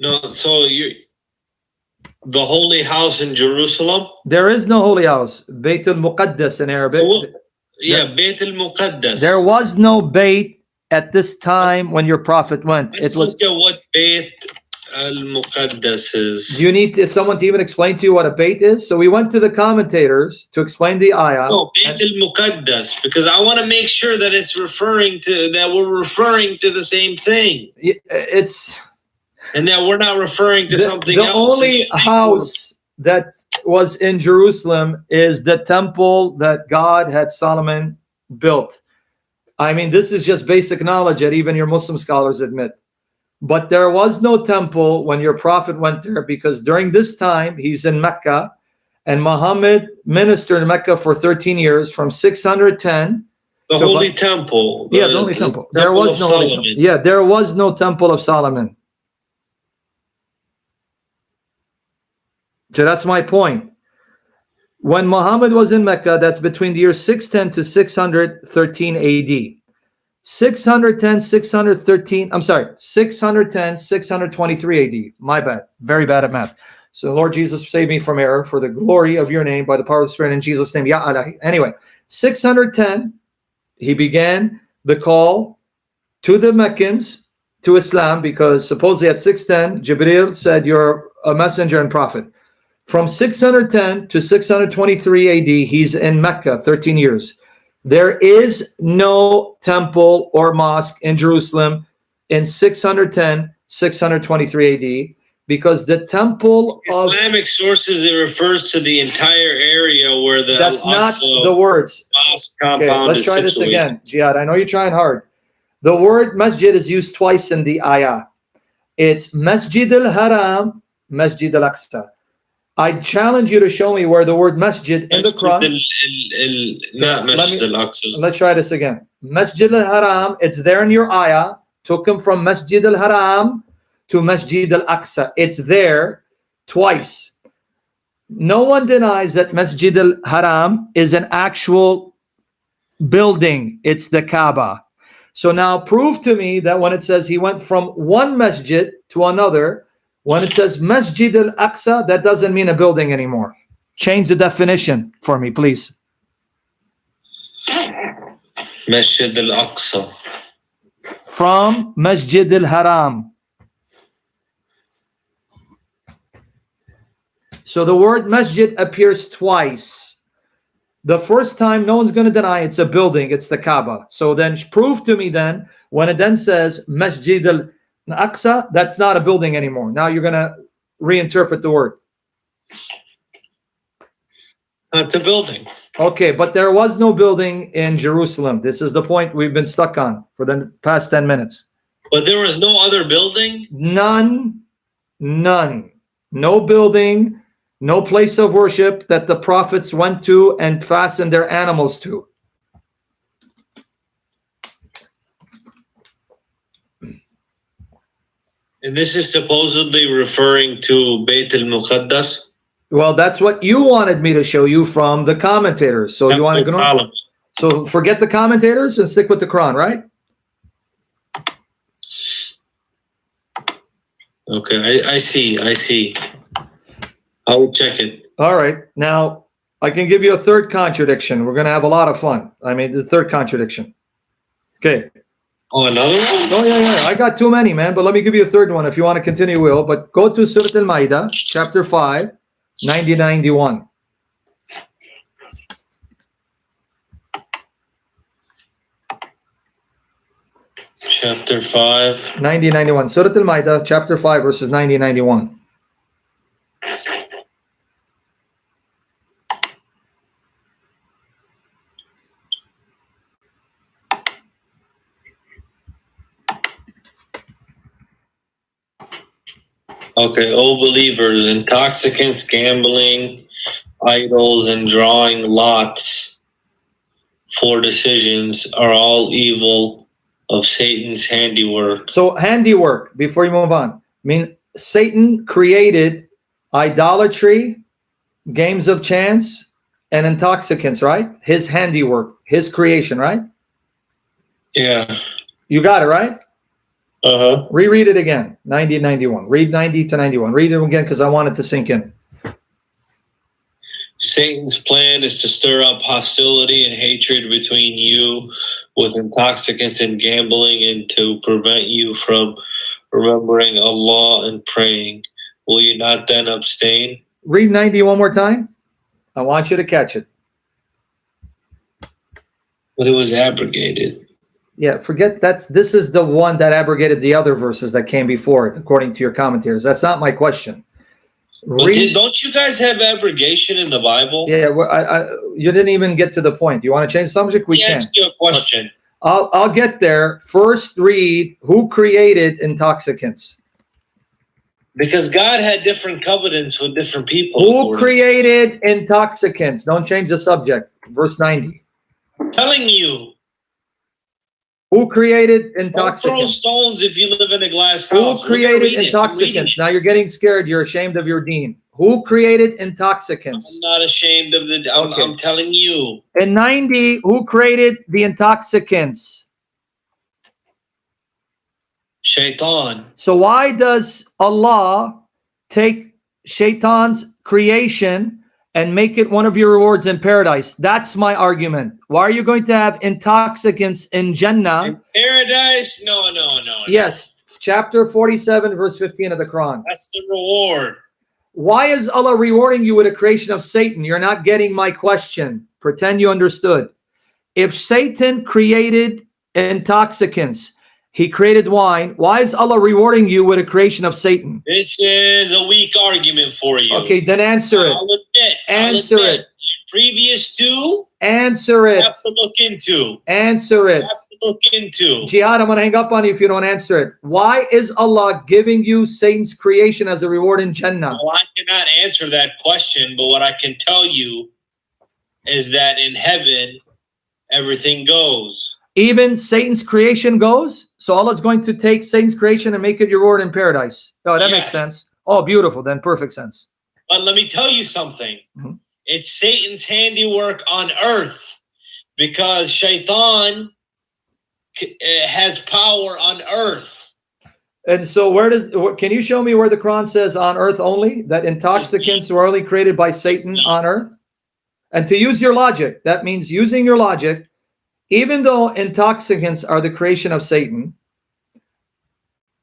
No, so the holy house in Jerusalem? There is no holy house. Bayt al-Muqaddas in Arabic. So, Bayt al-Muqaddas. There was no Bayt at this time when your prophet went. Let's look at what Bayt al-Muqaddas is. Do you need someone to even explain to you what a Bayt is? So we went to the commentators to explain the ayah. No, Bayt al-Muqaddas, because I want to make sure that we're referring to the same thing. And that we're not referring to something else. The only house that was in Jerusalem is the temple that God had Solomon built. I mean, this is just basic knowledge that even your Muslim scholars admit. But there was no temple when your prophet went there, because during this time, he's in Mecca, and Muhammad ministered in Mecca for 13 years, from 610. The Holy Temple. The Holy Temple. There was no Holy Temple. Yeah, there was no Temple of Solomon. So that's my point. When Muhammad was in Mecca, that's between the year 610 to 613 AD. 610, 613, I'm sorry, 610, 623 AD. My bad. Very bad at math. So Lord Jesus, save me from error for the glory of your name by the power of the Spirit in Jesus' name. Ya Allah. Anyway, 610, he began the call to the Meccans to Islam, because supposedly at 610, Jibril said, you're a messenger and prophet. From 610 to 623 AD, he's in Mecca 13 years. There is no temple or mosque in Jerusalem in 610, 623 AD, because the temple of Islamic sources, it refers to the entire area where the that's not the words. Mosque compound okay, let's try this again. Jihad, I know you're trying hard. The word masjid is used twice in the ayah. It's Masjid al-Haram, Masjid al-Aqsa. I challenge you to show me where the word masjid in the Quran. Not Masjid al-Aqsa. Let's try this again. Masjid al-Haram, it's there in your ayah. Took him from Masjid al-Haram to Masjid al-Aqsa. It's there twice. No one denies that Masjid al-Haram is an actual building. It's the Kaaba. So now prove to me that when it says he went from one masjid to another, when it says Masjid al-Aqsa, that doesn't mean a building anymore. Change the definition for me, please. Masjid al-Aqsa. From Masjid al-Haram. So the word masjid appears twice. The first time, no one's going to deny it's a building, it's the Kaaba. So then prove to me then, when it then says Masjid al-Aqsa, that's not a building anymore. Now you're going to reinterpret the word. It's a building. Okay, but there was no building in Jerusalem. This is the point we've been stuck on for the past 10 minutes. But there was no other building? None. No building, no place of worship that the prophets went to and fastened their animals to. And this is supposedly referring to Bayt al-Muqaddas. Well, that's what you wanted me to show you from the commentators. So you want to ignore? So forget the commentators and stick with the Quran, right? Okay, I see. I will check it. All right. Now, I can give you a third contradiction. We're going to have a lot of fun. I mean, the third contradiction. Okay. Oh, another one? Oh, yeah. I got too many, man. But let me give you a third one. If you want to continue, will. But go to Surah Al-Ma'idah, chapter 5, 90-91. Chapter 5. 90-91. Surah Al-Ma'idah, chapter 5, verses 90-91. Okay, O believers, intoxicants, gambling, idols, and drawing lots for decisions are all evil of Satan's handiwork. So handiwork, before you move on. I mean, Satan created idolatry, games of chance, and intoxicants, right? His handiwork, his creation, right? Yeah. You got it, right? Uh-huh. Reread it again, 90-91. Read 90-91. Read it again because I want it to sink in. Satan's plan is to stir up hostility and hatred between you with intoxicants and gambling and to prevent you from remembering Allah and praying. Will you not then abstain? Read 90 one more time. I want you to catch it. But it was abrogated. Yeah, forget this is the one that abrogated the other verses that came before it, according to your commentators. That's not my question. Don't you guys have abrogation in the Bible? Yeah, well, you didn't even get to the point. You want to change the subject? We can. Ask you a question. I'll get there. First, read who created intoxicants. Because God had different covenants with different people. Who created intoxicants? Don't change the subject. Verse 90. I'm telling you. Who created intoxicants? Don't throw stones if you live in a glass house. Who created intoxicants? Now you're getting scared. You're ashamed of your deen. Who created intoxicants? I'm not ashamed of the. I'm telling you. In 90, who created the intoxicants? Shaitan. So why does Allah take Shaitan's creation and make it one of your rewards in paradise? That's my argument. Why are you going to have intoxicants in Jannah? In paradise? No. Yes, chapter 47, verse 15 of the Quran. That's the reward. Why is Allah rewarding you with a creation of Satan? You're not getting my question. Pretend you understood. If Satan created intoxicants, he created wine, why is Allah rewarding you with a creation of Satan? This is a weak argument for you. Okay, then answer it. I'll admit. Answer it. Previous two, answer it. Have to look into. Answer it. Have to look into. Jihad, I'm going to hang up on you if you don't answer it. Why is Allah giving you Satan's creation as a reward in Jannah? Well, I cannot answer that question, but what I can tell you is that in heaven, everything goes. Even Satan's creation goes? So Allah's going to take Satan's creation and make it your reward in paradise. Oh, that makes sense. Oh, beautiful. Then perfect sense. But let me tell you something. Mm-hmm. It's Satan's handiwork on earth because Shaitan has power on earth. And so can you show me where the Quran says on earth only, that intoxicants were only created by Satan on earth? And to use your logic, that means using your logic, even though intoxicants are the creation of Satan,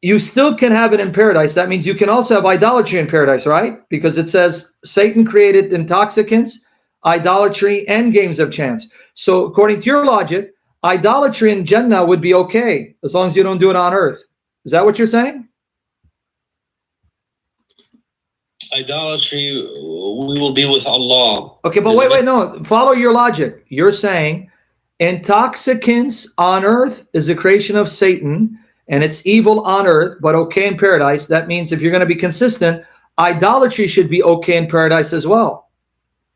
you still can have it in paradise. That means you can also have idolatry in paradise, right? Because it says Satan created intoxicants, idolatry, and games of chance. So according to your logic, idolatry in Jannah would be okay as long as you don't do it on earth. Is that what you're saying? Idolatry, we will be with Allah. Okay, but wait, no. Follow your logic. You're saying intoxicants on earth is a creation of Satan, and it's evil on earth, but okay in paradise. That means if you're going to be consistent, idolatry should be okay in paradise as well.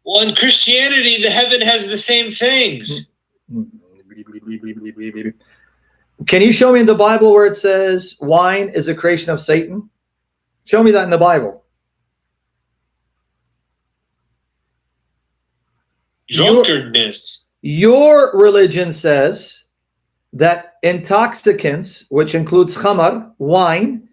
Well, in Christianity, the heaven has the same things. Can you show me in the Bible where it says wine is a creation of Satan? Show me that in the Bible. Drunkardness. Your religion says that intoxicants, which includes khamar, wine,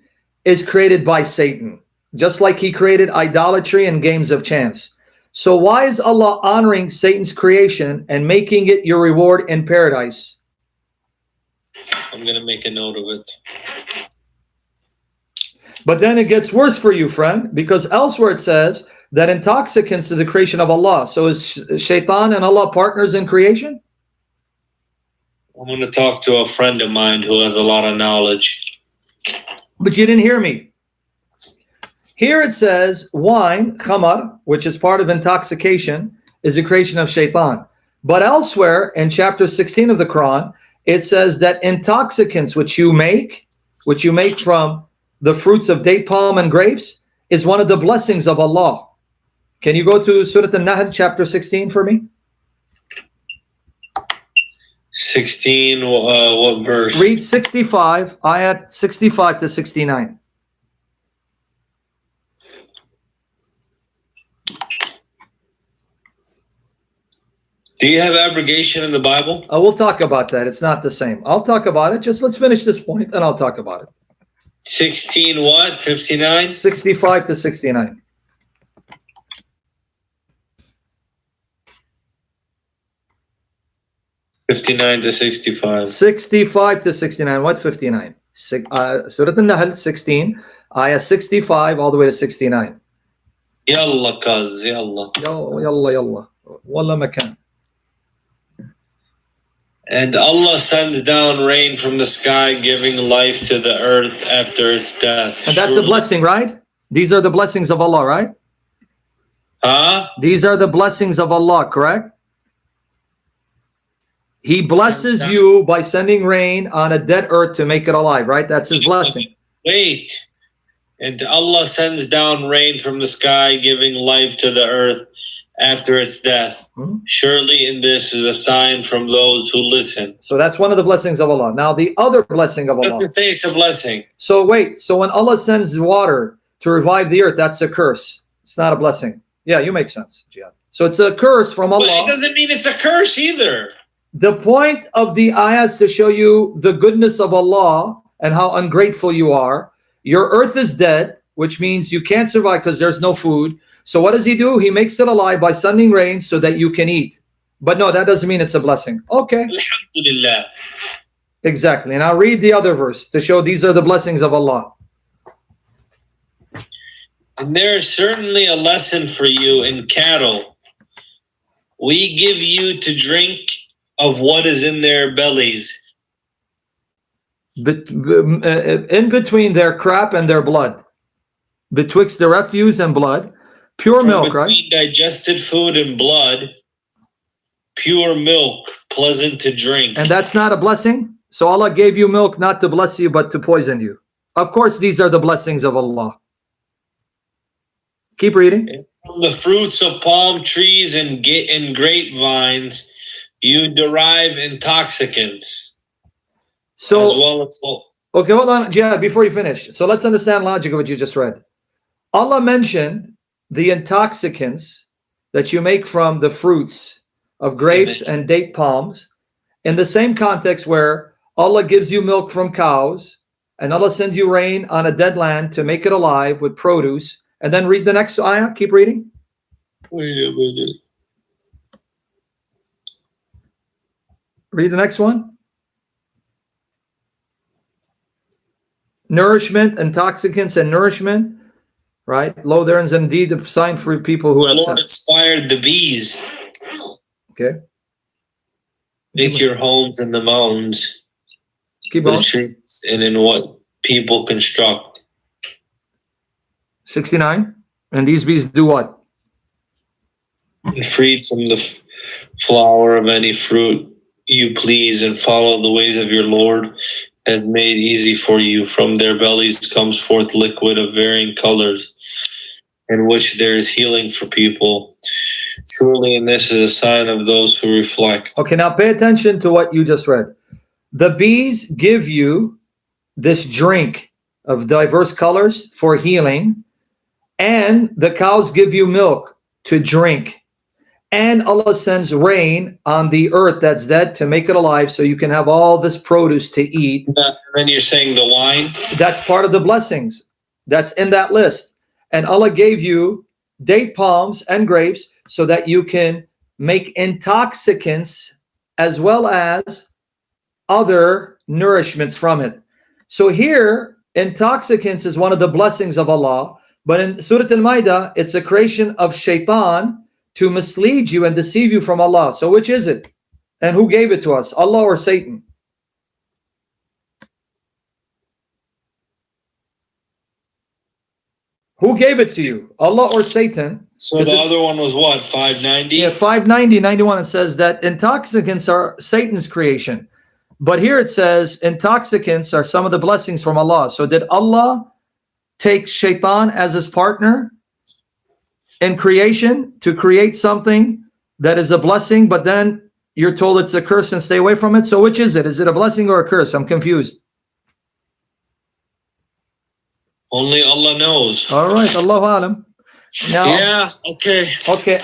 is created by Satan, just like he created idolatry and games of chance. So why is Allah honoring Satan's creation and making it your reward in paradise? I'm going to make a note of it. But then it gets worse for you, friend, because elsewhere it says that intoxicants is the creation of Allah. So is Shaitan and Allah partners in creation? I'm going to talk to a friend of mine who has a lot of knowledge. But you didn't hear me. Here it says wine, khamar, which is part of intoxication, is a creation of Shaitan. But elsewhere in chapter 16 of the Quran, it says that intoxicants which you make from the fruits of date palm and grapes is one of the blessings of Allah. Can you go to Surah An-Nahl chapter 16 for me? 16, what verse? Read 65, ayat 65 to 69. Do you have abrogation in the Bible? We'll talk about that. It's not the same. I'll talk about it. Just let's finish this point and I'll talk about it. 16 what? 59? 65 to 69. $59 to $65. 65 to 69. What 59? Surah An-Nahl 16, ayah 65 all the way to 69. Yalla cuz, yalla. Yalla, yalla. Wallah makan. And Allah sends down rain from the sky, giving life to the earth after its death. And that's a blessing, right? These are the blessings of Allah, right? Huh? These are the blessings of Allah, correct? He blesses you by sending rain on a dead earth to make it alive, right? That's his blessing. Wait. And Allah sends down rain from the sky, giving life to the earth after its death. Surely in this is a sign from those who listen. So that's one of the blessings of Allah. Now the other blessing of Allah. Doesn't say it's a blessing. So wait, so when Allah sends water to revive the earth, that's a curse. It's not a blessing. Yeah, you make sense, Jihad. So it's a curse from Allah. But it doesn't mean it's a curse either. The point of the ayah is to show you the goodness of Allah and how ungrateful you are. Your earth is dead, which means you can't survive because there's no food. So what does he do? He makes it alive by sending rain so that you can eat. But no, that doesn't mean it's a blessing. Okay. Alhamdulillah. Exactly. And I'll read the other verse to show these are the blessings of Allah. And there is certainly a lesson for you in cattle. We give you to drink of what is in their bellies. But in between their crap and their blood. Betwixt the refuse and blood. Pure From milk, right? digested food and blood, pure milk, pleasant to drink. And that's not a blessing? So Allah gave you milk not to bless you, but to poison you. Of course, these are the blessings of Allah. Keep reading. And from the fruits of palm trees and grapevines, you derive intoxicants. So, as well as okay, hold on, Jihad, before you finish. So let's understand logic of what you just read. Allah mentioned the intoxicants that you make from the fruits of grapes and date palms in the same context where Allah gives you milk from cows and Allah sends you rain on a dead land to make it alive with produce. And then read the next ayah. Keep reading. Wait a minute. Read the next one. Nourishment, intoxicants, and nourishment. Right? Lo, there is indeed a sign for people who have. Lord inspired the bees. Okay. Make your homes in the mountains, Keep the going. trees, and in what people construct. 69. And these bees do what? And freed from the flower of any fruit you please, and follow the ways of your Lord has made easy for you. From their bellies comes forth liquid of varying colors, in which there is healing for people. Surely in this is a sign of those who reflect. Okay, now pay attention to what you just read. the bees give you this drink of diverse colors for healing, and the cows give you milk to drink, and Allah sends rain on the earth that's dead to make it alive so you can have all this produce to eat. And then you're saying the wine? That's part of the blessings that's in that list. And Allah gave you date palms and grapes so that you can make intoxicants as well as other nourishments from it. So here, intoxicants is one of the blessings of Allah. But in Surah Al-Ma'idah, it's a creation of shaitan to mislead you and deceive you from Allah. So which is it? And who gave it to us? Allah or Satan? Who gave it to you? Allah or Satan? So the other one was what, 590? Yeah, 590, 91, it says that intoxicants are Satan's creation. But here it says intoxicants are some of the blessings from Allah. So did Allah take shaitan as his partner in creation to create something that is a blessing, but then you're told it's a curse and stay away from it? So which is it? Is it a blessing or a curse? I'm confused. Only Allah knows. All right, Allahu Alam. Now, Yeah, okay. okay.